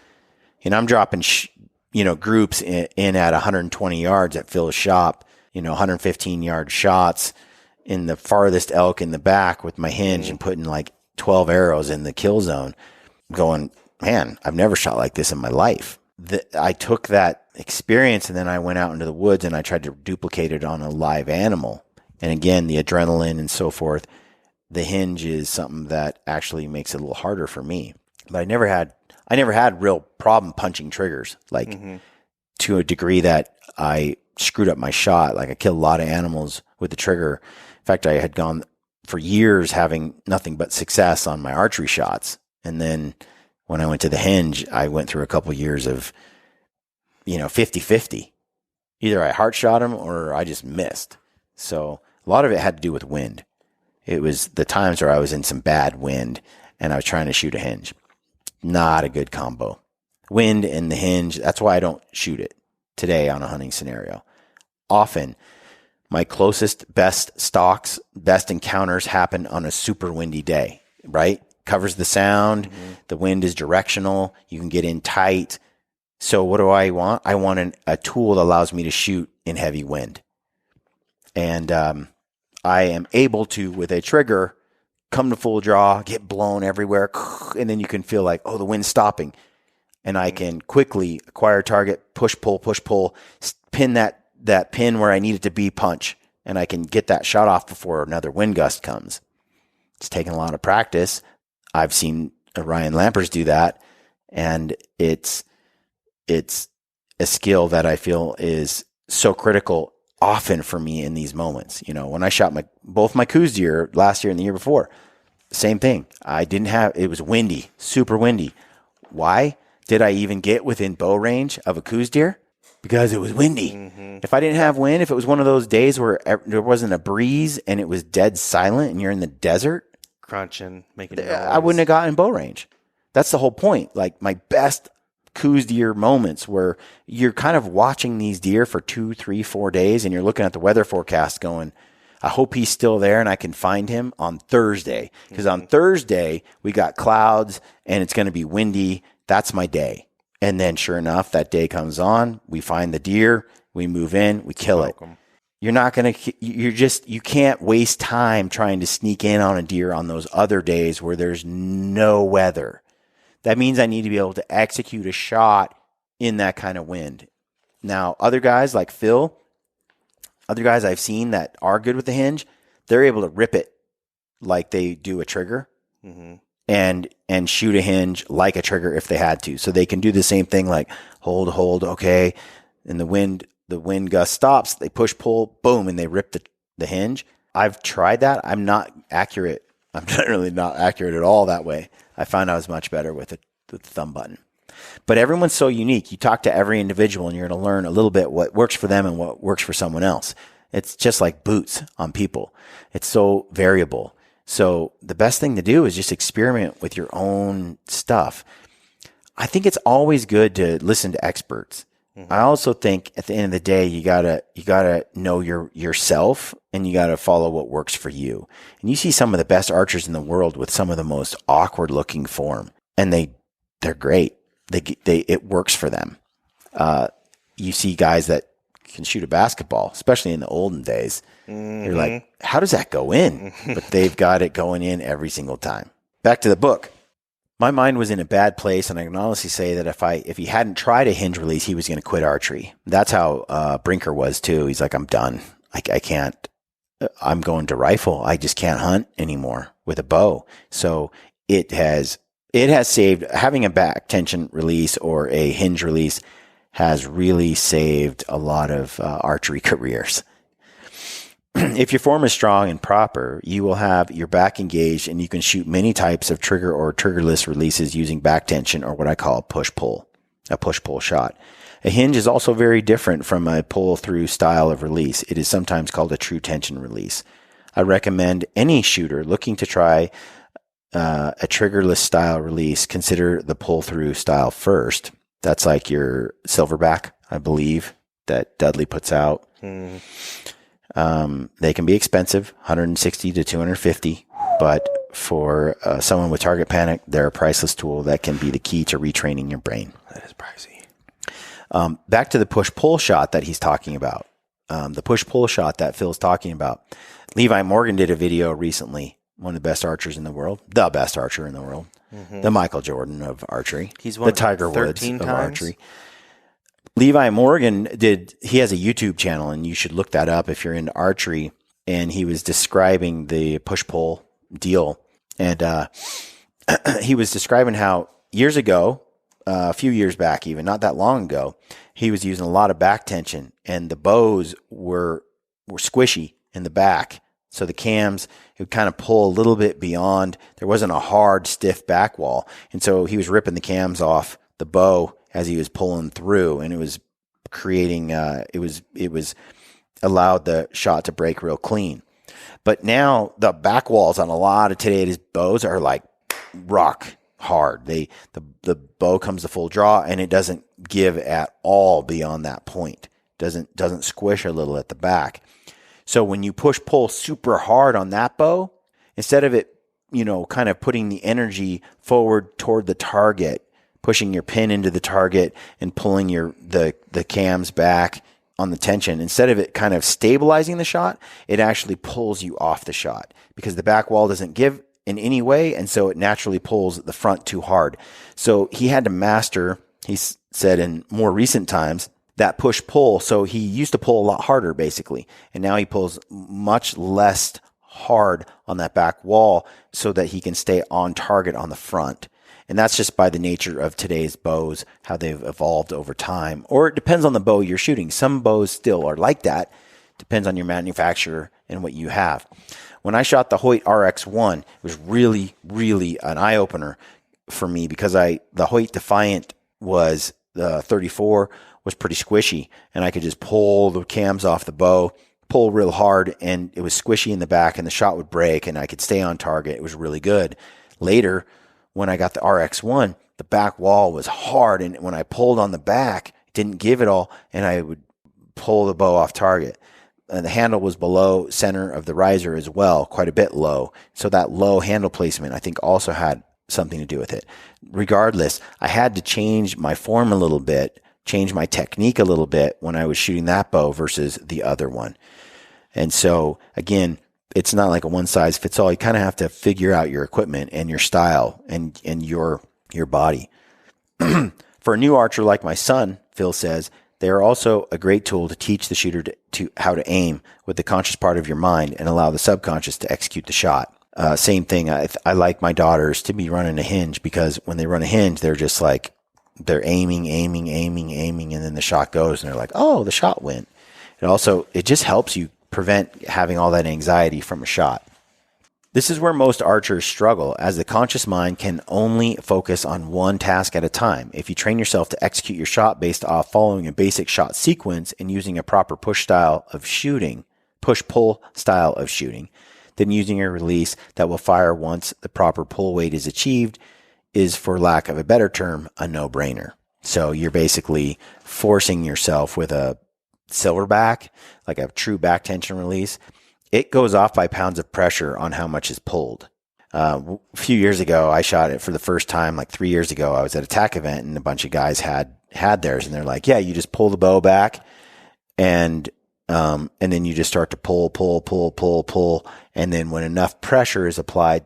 And I'm dropping, groups in at 120 yards at Phil's shop, 115 yard shots in the farthest elk in the back with my hinge and putting like 12 arrows in the kill zone going, man, I've never shot like this in my life. I took that experience and then I went out into the woods and I tried to duplicate it on a live animal. And again, the adrenaline and so forth, the hinge is something that actually makes it a little harder for me. But I never had real problem punching triggers, like to a degree that I screwed up my shot. Like I killed a lot of animals with the trigger. In fact, I had gone for years having nothing but success on my archery shots. And then when I went to the hinge, I went through a couple years of, 50-50. Either I heart shot him or I just missed. So a lot of it had to do with wind. It was the times where I was in some bad wind and I was trying to shoot a hinge. Not a good combo. Wind and the hinge, that's why I don't shoot it today on a hunting scenario. Often, my closest, best stalks, best encounters happen on a super windy day, right? Covers the sound. Mm-hmm. The wind is directional. You can get in tight. So what do I want? I want a tool that allows me to shoot in heavy wind. And I am able to, with a trigger, come to full draw, get blown everywhere, and then you can feel like, oh, the wind's stopping. And I can quickly acquire target, push, pull, pin that pin where I need it to be, punch. And I can get that shot off before another wind gust comes. It's taken a lot of practice. I've seen Ryan Lampers do that. And it's a skill that I feel is so critical often for me in these moments. When I shot both my Coues deer last year and the year before, same thing. It was windy, super windy. Why did I even get within bow range of a Coues deer? Because it was windy. Mm-hmm. If I didn't have wind, if it was one of those days where there wasn't a breeze and it was dead silent and you're in the desert, crunching, making noise, I wouldn't have gotten bow range. That's the whole point. Like my best Coues deer moments where you're kind of watching these deer for 2, 3, 4 days and you're looking at the weather forecast going, I hope he's still there and I can find him on Thursday. Because on Thursday, we got clouds and it's going to be windy. That's my day. And then sure enough, that day comes on. We find the deer. We move in. We kill it. You can't waste time trying to sneak in on a deer on those other days where there's no weather. That means I need to be able to execute a shot in that kind of wind. Now, other guys like Phil, other guys I've seen that are good with the hinge, they're able to rip it like they do a trigger and shoot a hinge like a trigger if they had to. So they can do the same thing like hold, okay. And the wind gust stops, they push, pull, boom, and they rip the hinge. I've tried that. I'm not accurate. I'm generally not accurate at all that way. I found I was much better with the thumb button. But everyone's so unique. You talk to every individual and you're going to learn a little bit what works for them and what works for someone else. It's just like boots on people. It's so variable. So the best thing to do is just experiment with your own stuff. I think it's always good to listen to experts. I also think at the end of the day, you gotta know yourself and you gotta follow what works for you. And you see some of the best archers in the world with some of the most awkward looking form, and they're great. It works for them. You see guys that can shoot a basketball, especially in the olden days. You're like, how does that go in? But they've got it going in every single time. Back to the book. My mind was in a bad place, and I can honestly say that if he hadn't tried a hinge release, he was going to quit archery. That's how Brinker was too. He's like, I'm done. I can't. I'm going to rifle. I just can't hunt anymore with a bow. So it has saved, having a back tension release or a hinge release has really saved a lot of archery careers. If your form is strong and proper, you will have your back engaged and you can shoot many types of trigger or triggerless releases using back tension or what I call a push-pull shot. A hinge is also very different from a pull-through style of release. It is sometimes called a true tension release. I recommend any shooter looking to try a triggerless style release, consider the pull-through style first. That's like your silverback, I believe, that Dudley puts out. They can be expensive, $160 to $250, but for someone with target panic, they're a priceless tool that can be the key to retraining your brain. That is pricey. Back to the push-pull shot that he's talking about. The push-pull shot that Phil's talking about. Levi Morgan did a video recently, one of the best archers in the world, the best archer in the world, the Michael Jordan of archery, he's won the Tiger Woods 13 of times? archery. Levi Morgan he has a YouTube channel, and you should look that up if you're into archery. And he was describing the push-pull deal. And he was describing how years ago, a few years back, even not that long ago, he was using a lot of back tension, and the bows were squishy in the back. So the cams, it would kind of pull a little bit beyond. There wasn't a hard, stiff back wall. And so he was ripping the cams off the bow as he was pulling through, and it was creating, it was allowed the shot to break real clean. But now the back walls on a lot of today's bows are like rock hard. The bow comes to full draw, and it doesn't give at all beyond that point. Doesn't squish a little at the back. So when you pull super hard on that bow, instead of it, kind of putting the energy forward toward the target, pushing your pin into the target and pulling the cams back on the tension, instead of it kind of stabilizing the shot, it actually pulls you off the shot because the back wall doesn't give in any way, and so it naturally pulls the front too hard. So he had to master, he said in more recent times, that push-pull. So he used to pull a lot harder, basically, and now he pulls much less hard on that back wall so that he can stay on target on the front. And that's just by the nature of today's bows, how they've evolved over time. Or it depends on the bow you're shooting. Some bows still are like that. Depends on your manufacturer and what you have. When I shot the Hoyt RX-1, it was really, really an eye-opener for me because the Hoyt Defiant was the 34 was pretty squishy, and I could just pull the cams off the bow, pull real hard, and it was squishy in the back, and the shot would break, and I could stay on target. It was really good. Later, when I got the RX-1, the back wall was hard, and when I pulled on the back, it didn't give it all, and I would pull the bow off target. And the handle was below center of the riser as well, quite a bit low. So that low handle placement, I think, also had something to do with it. Regardless, I had to change my form a little bit, change my technique a little bit when I was shooting that bow versus the other one. And so, again, it's not like a one size fits all. You kind of have to figure out your equipment and your style and your body. For a new archer like my son, Phil says, they are also a great tool to teach the shooter to how to aim with the conscious part of your mind and allow the subconscious to execute the shot. Same thing. I like my daughters to be running a hinge because when they run a hinge, they're just like, they're aiming, and then the shot goes and they're like, oh, the shot went. It just helps you prevent having all that anxiety from a shot. This is where most archers struggle, as the conscious mind can only focus on one task at a time. If you train yourself to execute your shot based off following a basic shot sequence and using a proper push-pull style of shooting, then using a release that will fire once the proper pull weight is achieved is, for lack of a better term, a no-brainer. So you're basically forcing yourself with a silverback, like a true back tension release. It goes off by pounds of pressure on how much is pulled. A few years ago, I shot it for the first time, like 3 years ago. I was at a TAC event and a bunch of guys had theirs, and they're like, yeah, you just pull the bow back and then you just start to pull. And then when enough pressure is applied,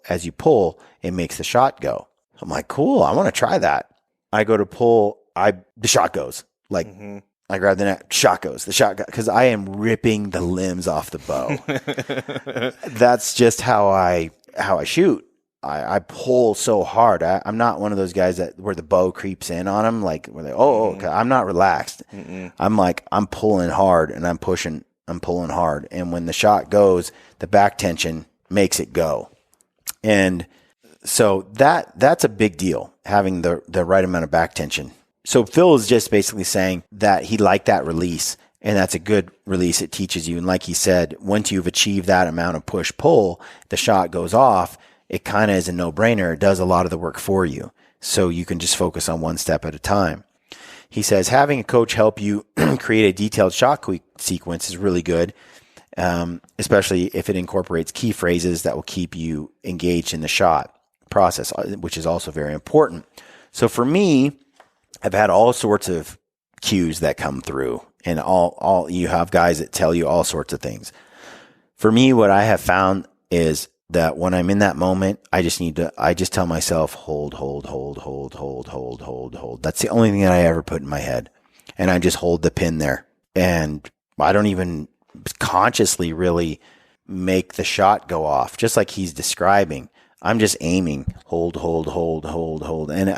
as you pull, it makes the shot go. I'm like, cool, I want to try that. I go to pull, the shot goes. Like, I grab the net, shot goes. The shot, because I am ripping the limbs off the bow. That's just how I shoot. I pull so hard. I'm not one of those guys where the bow creeps in on them, like where they, okay. I'm not relaxed. I'm pulling hard and I'm pulling hard. And when the shot goes, the back tension makes it go. And so that's a big deal, having the right amount of back tension. So Phil is just basically saying that he liked that release, and that's a good release. It teaches you. And like he said, once you've achieved that amount of push-pull, the shot goes off. It kind of is a no-brainer. It does a lot of the work for you. So you can just focus on one step at a time. He says having a coach help you create a detailed shot sequence is really good, especially if it incorporates key phrases that will keep you engaged in the shot process, which is also very important. So for me, I've had all sorts of cues that come through, and all you have guys that tell you all sorts of things. For me, what I have found is that when I'm in that moment, I just tell myself, hold. That's the only thing that I ever put in my head. And I just hold the pin there. And I don't even consciously really make the shot go off, just like he's describing. I'm just aiming, hold. And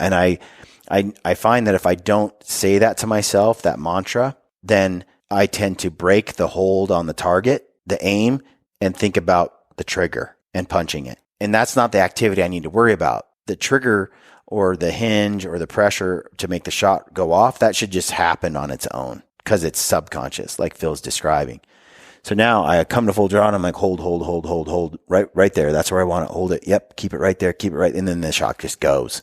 I find that if I don't say that to myself, that mantra, then I tend to break the hold on the target, the aim, and think about the trigger and punching it. And that's not the activity I need to worry about. The trigger or the hinge or the pressure to make the shot go off, that should just happen on its own because it's subconscious, like Phil's describing. So now I come to full draw and I'm like, hold, right there. That's where I want to hold it. Yep. Keep it right there. Keep it right. And then the shot just goes.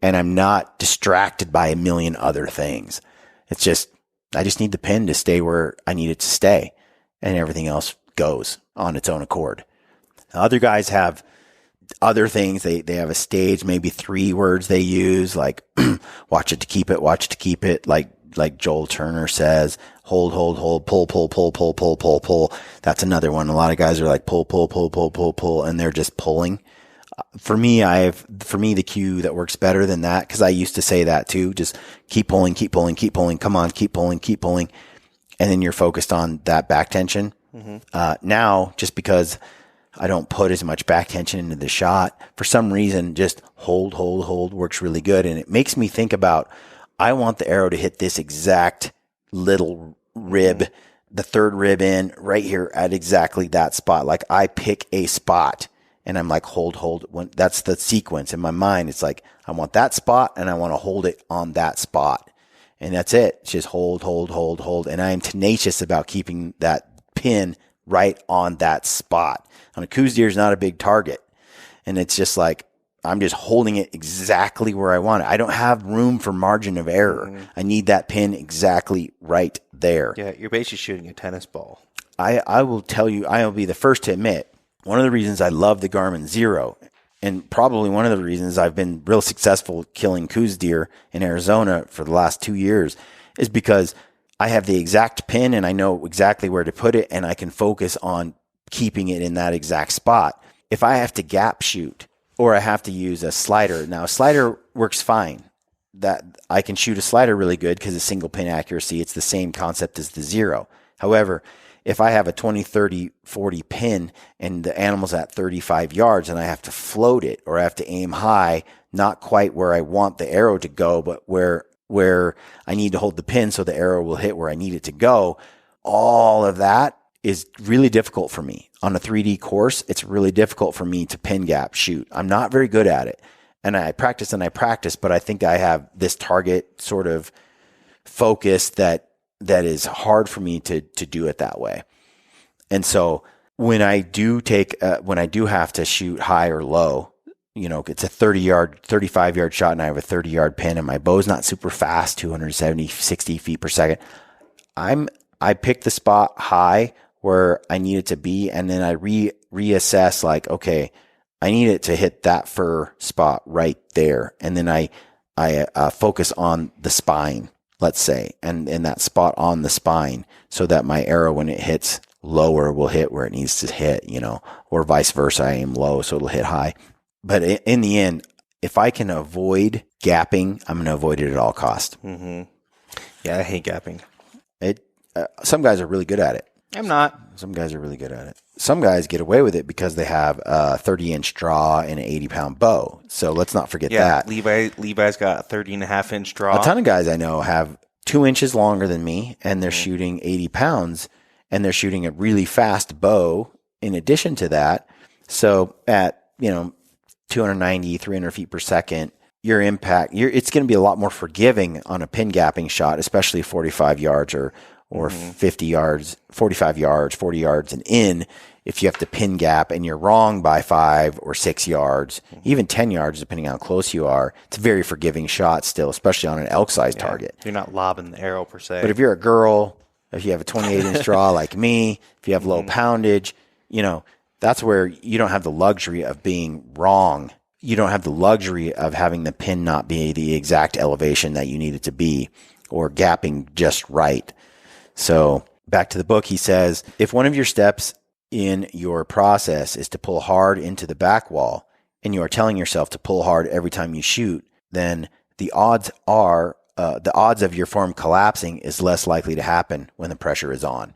And I'm not distracted by a million other things. It's just, I just need the pin to stay where I need it to stay. And everything else goes on its own accord. Now, other guys have other things. They have a stage, maybe 3 words they use, like watch it to keep it, like Joel Turner says, hold, pull. That's another one. A lot of guys are like pull, and they're just pulling. For me, the cue that works better than that, because I used to say that too, just keep pulling. Come on, keep pulling. And then you're focused on that back tension. Now, just because I don't put as much back tension into the shot, for some reason, just hold works really good. And it makes me think about, I want the arrow to hit this exact little rib, the third rib in right here at exactly that spot. Like I pick a spot and I'm like, hold. When that's the sequence in my mind. It's like, I want that spot and I want to hold it on that spot. And that's it. It's just hold. And I am tenacious about keeping that pin right on that spot. On a Coues deer is not a big target. And it's just like, I'm just holding it exactly where I want it. I don't have room for margin of error. I need that pin exactly right there. Yeah, you're basically shooting a tennis ball. I will tell you, I will be the first to admit, one of the reasons I love the Garmin Zero, and probably one of the reasons I've been real successful killing Coues deer in Arizona for the last 2 years, is because I have the exact pin and I know exactly where to put it, and I can focus on keeping it in that exact spot. If I have to gap shoot or I have to use a slider, now a slider works fine. That I can shoot a slider really good because it's single pin accuracy. It's the same concept as the Zero. However, if I have a 20, 30, 40 pin and the animal's at 35 yards and I have to float it or I have to aim high, not quite where I want the arrow to go, but where I need to hold the pin so the arrow will hit where I need it to go, all of that is really difficult for me. On a 3D course, it's really difficult for me to pin gap shoot. I'm not very good at it. And I practice, but I think I have this target sort of focus that is hard for me to do it that way. And so when I do have to shoot high or low, it's a 35 yard shot and I have a 30-yard pin and my bow's not super fast, 270, 60 feet per second. I pick the spot high where I need it to be. And then I reassess like, okay, I need it to hit that fur spot right there. And then I focus on the spine, let's say, and that spot on the spine so that my arrow, when it hits lower, will hit where it needs to hit, or vice versa. I aim low, so it'll hit high. But in the end, if I can avoid gapping, I'm going to avoid it at all costs. Yeah, I hate gapping. Some guys are really good at it. I'm not. Some guys are really good at it. Some guys get away with it because they have a 30-inch draw and an 80-pound bow. So let's not forget that. Levi's got a 30.5-inch draw. A ton of guys I know have 2 inches longer than me, and they're shooting 80 pounds, and they're shooting a really fast bow in addition to that. So at, 290, 300 feet per second, your impact, it's going to be a lot more forgiving on a pin gapping shot, especially 45 yards or 50 yards, 45 yards, 40 yards and in. If you have to pin gap and you're wrong by 5 or 6 yards, even 10 yards, depending on how close you are, it's a very forgiving shot still, especially on an elk-sized target. You're not lobbing the arrow per se. But if you're a girl, if you have a 28-inch draw like me, if you have low poundage, that's where you don't have the luxury of being wrong. You don't have the luxury of having the pin not be the exact elevation that you need it to be or gapping just right. So back to the book, he says, if one of your steps in your process is to pull hard into the back wall and you are telling yourself to pull hard every time you shoot, then the odds of your form collapsing is less likely to happen when the pressure is on.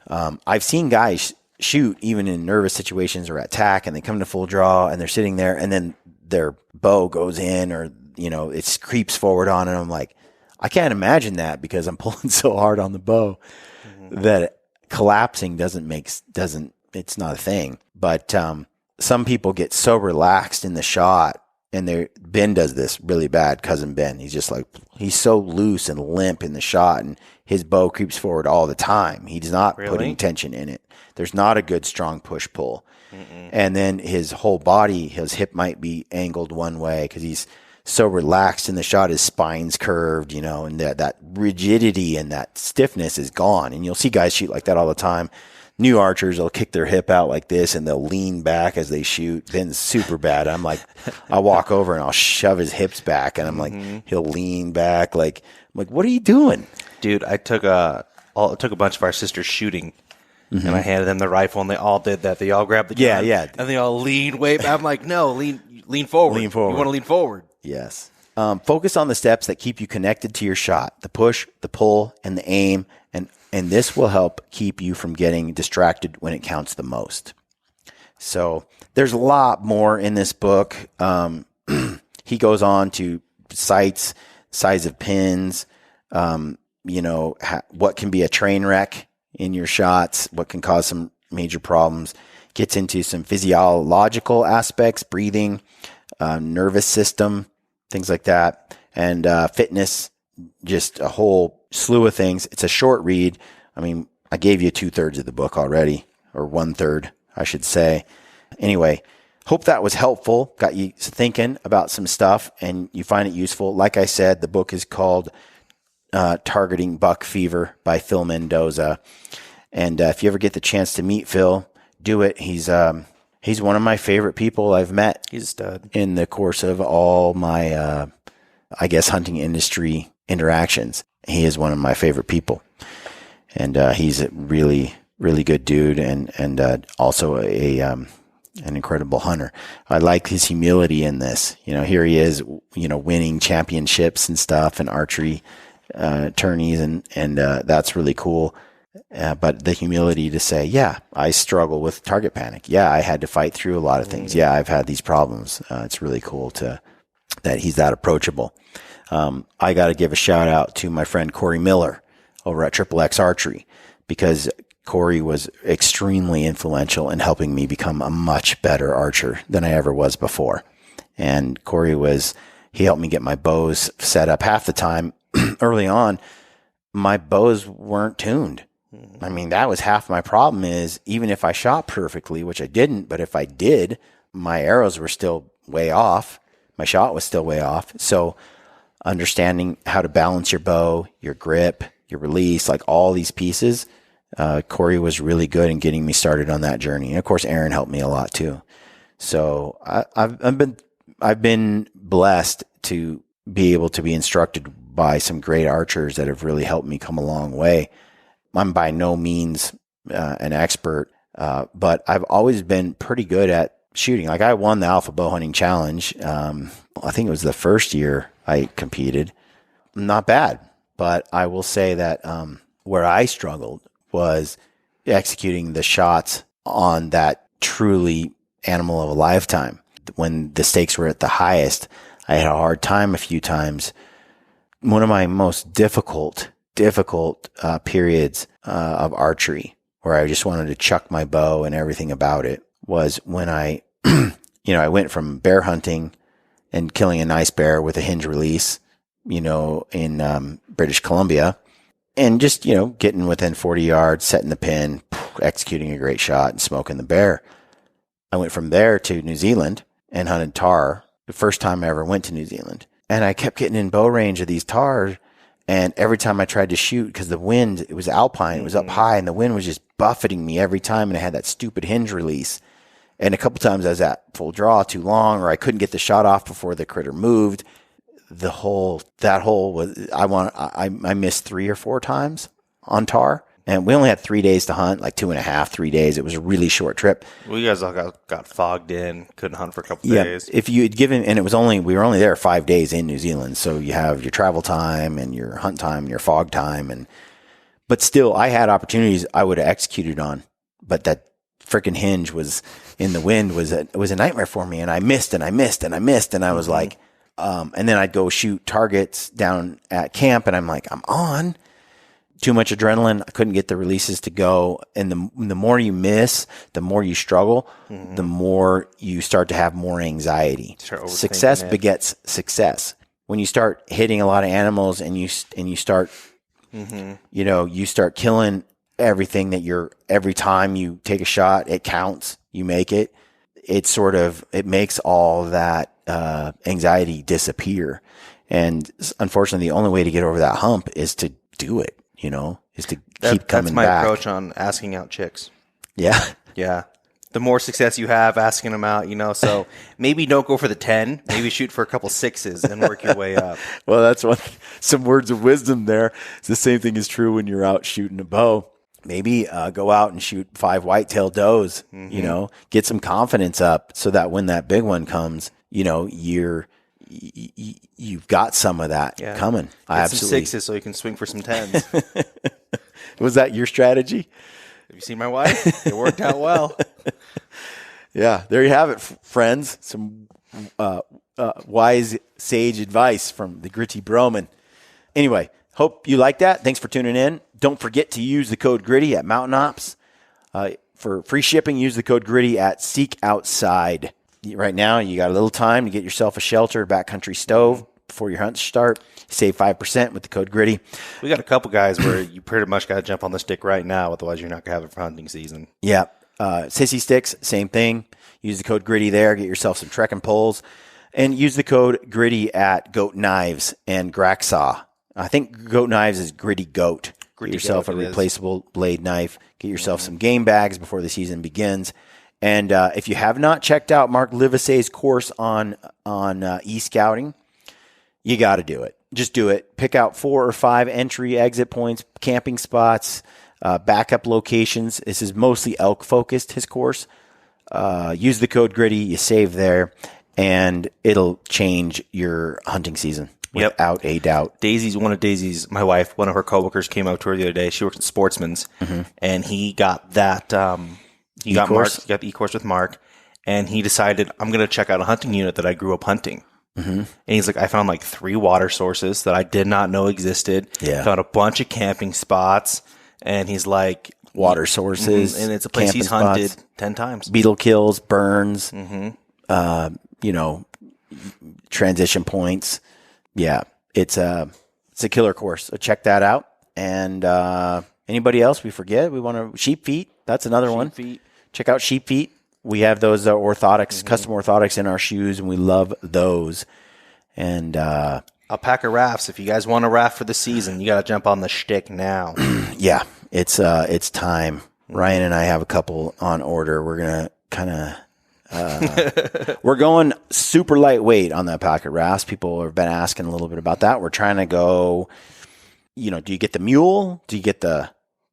I've seen guys shoot even in nervous situations or at tack and they come to full draw and they're sitting there and then their bow goes in or it creeps forward on, and I'm like, I can't imagine that because I'm pulling so hard on the bow that collapsing it's not a thing. But some people get so relaxed in the shot, and Ben does this really bad. Cousin Ben, he's just like, he's so loose and limp in the shot, and his bow creeps forward all the time. He's not putting tension in it. There's not a good strong push pull. And then his whole body, his hip might be angled one way because he's so relaxed in the shot. His spine's curved, and that rigidity and that stiffness is gone. And you'll see guys shoot like that all the time. New archers will kick their hip out like this and they'll lean back as they shoot. Ben's super bad. I'm like, I'll walk over and I'll shove his hips back, and I'm like, he'll lean back. I'm like, what are you doing? Dude, I took a bunch of our sisters shooting, and I handed them the rifle, and they all did that. They all grabbed the gun, and they all leaned way back. I'm like, no, lean forward. Lean forward. You want to lean forward. Yes. Focus on the steps that keep you connected to your shot: the push, the pull, and the aim, and this will help keep you from getting distracted when it counts the most. So there's a lot more in this book. He goes on to sights, size of pins, what can be a train wreck in your shots, what can cause some major problems, gets into some physiological aspects, breathing, nervous system, things like that, and fitness, just a whole slew of things. It's a short read. I mean, I gave you 2/3 of the book already, or 1/3, I should say. Anyway, hope that was helpful, got you thinking about some stuff, and you find it useful. Like I said, the book is called Targeting Buck Fever by Phil Mendoza. And if you ever get the chance to meet Phil, do it. He's one of my favorite people I've met. He's a stud. In the course of all my, hunting industry interactions. He is one of my favorite people. And he's a really, really good dude, and also an incredible hunter. I like his humility in this. Here he is, winning championships and stuff, and archery tourneys, and that's really cool. But the humility to say, yeah, I struggle with target panic. Yeah, I had to fight through a lot of things. Yeah, I've had these problems. It's really cool that he's that approachable. I got to give a shout out to my friend Corey Miller over at Triple X Archery, because Corey was extremely influential in helping me become a much better archer than I ever was before. And Corey he helped me get my bows set up. Half the time early on, my bows weren't tuned. I mean, that was half my problem, is even if I shot perfectly, which I didn't, but if I did, my arrows were still way off. My shot was still way off. So understanding how to balance your bow, your grip, your release, like all these pieces, Corey was really good in getting me started on that journey. And of course, Aaron helped me a lot too. So I've been blessed to be able to be instructed by some great archers that have really helped me come a long way. I'm by no means an expert, but I've always been pretty good at shooting. Like, I won the Alpha Bow Hunting Challenge. I think it was the first year I competed. Not bad, but I will say that where I struggled was executing the shots on that truly animal of a lifetime. When the stakes were at the highest, I had a hard time a few times. One of my most difficult periods of archery, where I just wanted to chuck my bow and everything about it, was when I went from bear hunting and killing a nice bear with a hinge release, in British Columbia, and just, getting within 40 yards, setting the pin, executing a great shot, and smoking the bear. I went from there to New Zealand and hunted tahr, the first time I ever went to New Zealand. And I kept getting in bow range of these tahr, and every time I tried to shoot, because the wind, it was alpine, it was up high, and the wind was just buffeting me every time, and I had that stupid hinge release. And a couple times I was at full draw too long, or I couldn't get the shot off before the critter moved. I missed 3 or 4 times on tahr. And we only had 3 days to hunt, like 2.5, 3 days. It was a really short trip. Well, you guys all got fogged in, couldn't hunt for a couple days. If you had given, and we were only there 5 days in New Zealand. So you have your travel time and your hunt time and your fog time. But still, I had opportunities I would have executed on, but that freaking hinge was in the wind was a nightmare for me. And I missed and I missed and I missed. And I was like, And then I'd go shoot targets down at camp, and I'm like, I'm on. Too much adrenaline. I couldn't get the releases to go. And the more you miss, the more you struggle, the more you start to have more anxiety. Success begets success. When you start hitting a lot of animals and you start, you start killing everything that every time you take a shot, it counts, you make it. It makes all that anxiety disappear. And unfortunately, the only way to get over that hump is to do it. Is to keep coming back. That's my approach on asking out chicks. Yeah. Yeah. The more success you have asking them out, so maybe don't go for the 10, maybe shoot for a couple 6s and work your way up. Well, that's some words of wisdom there. It's the same thing is true when you're out shooting a bow. Maybe go out and shoot 5 white-tailed does, get some confidence up so that when that big one comes, you've got some of that coming. Get some 6s so you can swing for some 10s. Was that your strategy? Have you seen my wife? It worked out well. Yeah, there you have it, friends. Some wise, sage advice from the Gritty Broman. Anyway, hope you like that. Thanks for tuning in. Don't forget to use the code GRITTY at Mountain Ops. For free shipping, use the code GRITTY at Seek Outside. Right now, you got a little time to get yourself a shelter, backcountry stove before your hunts start. Save 5% with the code GRITTY. We got a couple guys where you pretty much got to jump on the stick right now, otherwise you're not going to have it for hunting season. Yeah. Sissy sticks, same thing. Use the code GRITTY there. Get yourself some trekking poles. And use the code GRITTY at Goat Knives and Graxaw. I think Goat Knives is Gritty Goat. Get yourself a replaceable blade knife. Get yourself some game bags before the season begins. And if you have not checked out Mark Livesey's course on e-scouting, you got to do it. Just do it. Pick out 4 or 5 entry exit points, camping spots, backup locations. This is mostly elk focused, his course. Use the code GRITTY. You save there, and it'll change your hunting season. Without a doubt. One of Daisy's, my wife, one of her coworkers came out to her the other day. She works at Sportsman's, and he got that. He got the e-course with Mark, and he decided, I'm going to check out a hunting unit that I grew up hunting. And he's like, I found like 3 water sources that I did not know existed. Yeah. Found a bunch of camping spots, and he's like, water sources, and it's a place he's hunted 10 times. Beetle kills, burns, transition points. Yeah, it's a killer course. So check that out. And anybody else we forget? We want to Sheep Feet. That's another one. Feet. Check out Sheep Feet. We have those orthotics, custom orthotics in our shoes, and we love those. And Alpaca rafts. If you guys want a raft for the season, you got to jump on the shtick now. Yeah, it's time. Ryan and I have a couple on order. We're gonna kind of. We're going super lightweight on the alpaca rafts. People have been asking a little bit about that. We're trying to go, do you get the mule? Do you get the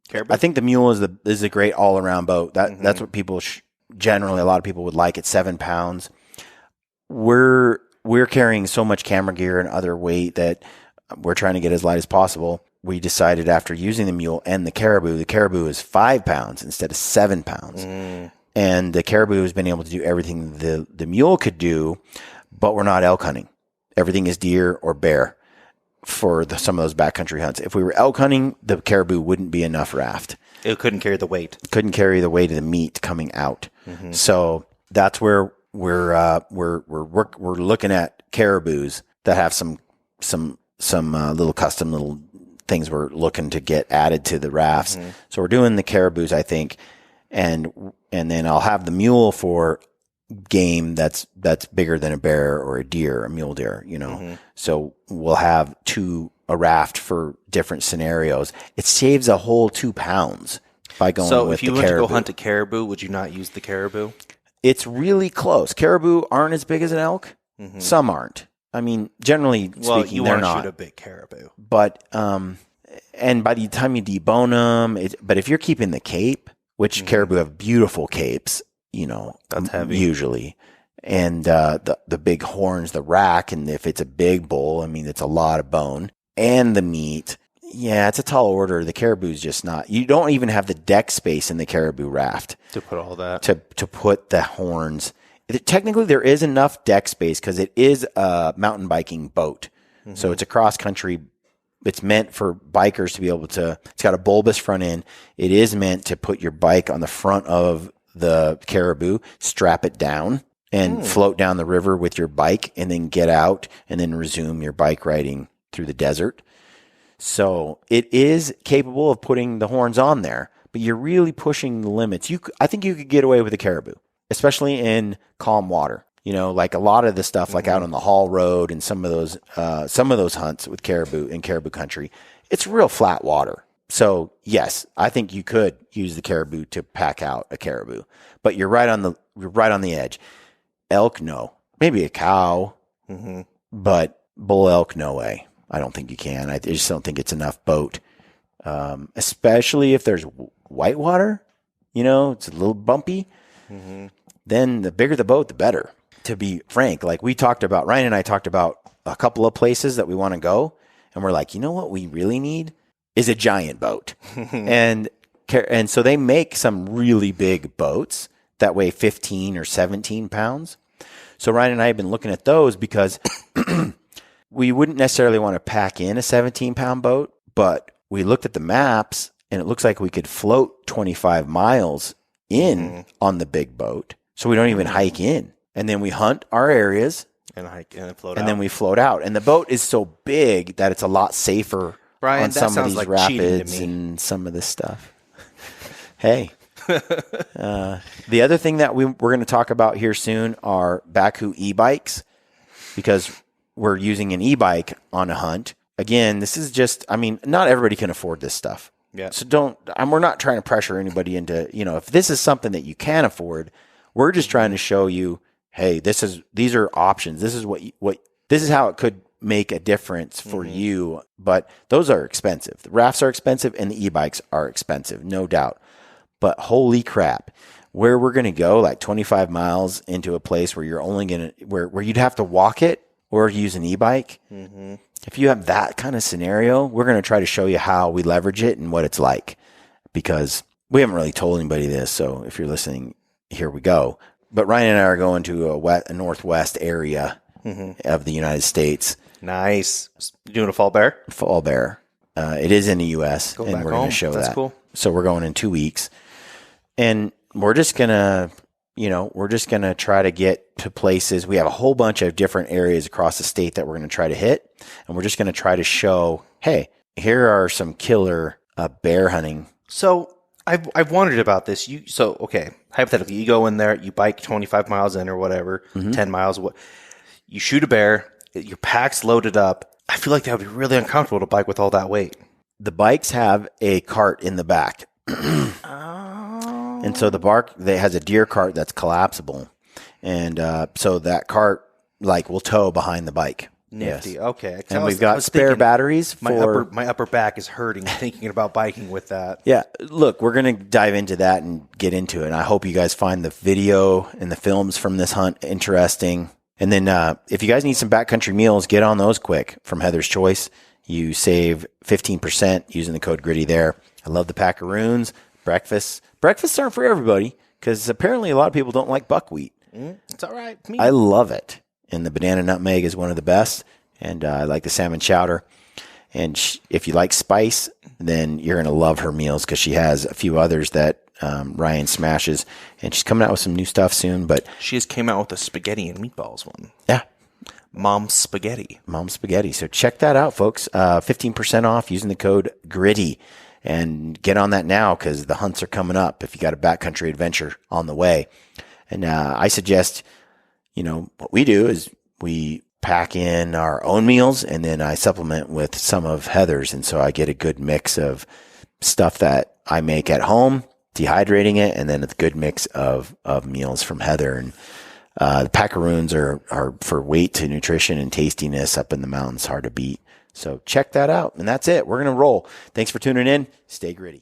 caribou? I think the mule is a great all around boat. That's what people generally, a lot of people would like. It's 7 pounds. We're carrying so much camera gear and other weight that we're trying to get as light as possible. We decided after using the mule and the caribou is 5 pounds instead of 7 pounds. And the caribou has been able to do everything the mule could do, but we're not elk hunting. Everything is deer or bear for some of those backcountry hunts. If we were elk hunting, the caribou wouldn't be enough raft. It couldn't carry the weight. Couldn't carry the weight of the meat coming out. So that's where we're looking at caribous that have some little custom little things we're looking to get added to the rafts. So we're doing the caribous, I think. And then I'll have the mule for game that's bigger than a bear or a deer, a mule deer, So we'll have a raft for different scenarios. It saves a whole 2 pounds by going with the caribou. So if you went to go hunt a caribou, would you not use the caribou? It's really close. Caribou aren't as big as an elk. Some aren't. I mean, generally speaking, they're not. You want to shoot a big caribou. But, and by the time you debone them, but if you're keeping the cape, which caribou have beautiful capes, that's heavy usually. And the big horns, the rack, and if it's a big bull, I mean, it's a lot of bone. And the meat, yeah, it's a tall order. The caribou's just not. You don't even have the deck space in the caribou raft. To put all that. To put the horns technically there is enough deck space because it is a mountain biking boat. Mm-hmm. So it's a cross country. It's meant for bikers to be able to, it's got a bulbous front end. It is meant to put your bike on the front of the Caribou, strap it down and float down the river with your bike and then get out and then resume your bike riding through the desert. So it is capable of putting the horns on there, but you're really pushing the limits. I think you could get away with a Caribou, especially in calm water. You know, like a lot of the stuff, like out on the Hall Road and some of those hunts with caribou in caribou country, it's real flat water. So yes, I think you could use the Caribou to pack out a caribou, but you're right on the edge. Elk, no, maybe a cow, but bull elk, no way. I don't think you can. I just don't think it's enough boat, especially if there's whitewater. You know, it's a little bumpy. Then the bigger the boat, the better. To be frank, like Ryan and I talked about a couple of places that we want to go, and we're like, you know what we really need is a giant boat. and so they make some really big boats that weigh 15 or 17 pounds. So Ryan and I have been looking at those because we wouldn't necessarily want to pack in a 17-pound boat, but we looked at the maps, and it looks like we could float 25 miles in on the big boat, so we don't even hike in. And then we hunt our areas and hike and float out. And then we float out. And the boat is so big that it's a lot safer on some of these rapids and some of this stuff. Hey. The other thing that we're going to talk about here soon are Baku e-bikes, because we're using an e-bike on a hunt. Again, this is just, not everybody can afford this stuff. Yeah. So we're not trying to pressure anybody into, if this is something that you can afford, we're just trying to show you, hey, these are options. This is this is how it could make a difference for you. But those are expensive. The rafts are expensive and the e-bikes are expensive, no doubt. But holy crap, where we're going to go, like 25 miles into a place where you're only going to, where you'd have to walk it or use an e-bike. If you have that kind of scenario, we're going to try to show you how we leverage it and what it's like, because we haven't really told anybody this. So if you're listening, here we go. But Ryan and I are going to a northwest area of the United States. Nice. You doing a fall bear? Fall bear. It is in the U.S. Go and back we're home. going to show That's that. Cool. So we're going in 2 weeks. And we're just going to, try to get to places. We have a whole bunch of different areas across the state that we're going to try to hit. And we're just going to try to show, hey, here are some killer bear hunting. So I've wondered about this. Okay, hypothetically, you go in there, you bike 25 miles in or whatever, 10 miles. You shoot a bear, your pack's loaded up. I feel like that would be really uncomfortable to bike with all that weight. The bikes have a cart in the back. And so they has a deer cart that's collapsible. And so that cart will tow behind the bike. Nifty. Yes. Okay. And we've got spare batteries for my upper back is hurting thinking about biking with that. Yeah. Look, we're going to dive into that and get into it. And I hope you guys find the video and the films from this hunt interesting. And then if you guys need some backcountry meals, get on those quick from Heather's Choice. You save 15% using the code GRITTY there. I love the packaroons. Breakfasts aren't for everybody because apparently a lot of people don't like buckwheat. It's all right. Me. I love it. And the banana nutmeg is one of the best. And I like the salmon chowder. And if you like spice, then you're going to love her meals because she has a few others that Ryan smashes. And she's coming out with some new stuff soon. But she just came out with a spaghetti and meatballs one. Yeah. Mom's Spaghetti. So check that out, folks. 15% off using the code GRITTY. And get on that now because the hunts are coming up if you got a backcountry adventure on the way. And I suggest, what we do is we pack in our own meals and then I supplement with some of Heather's. And so I get a good mix of stuff that I make at home, dehydrating it, and then a good mix of meals from Heather. And the packaroons are for weight to nutrition and tastiness up in the mountains, hard to beat. So check that out. And that's it. We're going to roll. Thanks for tuning in. Stay gritty.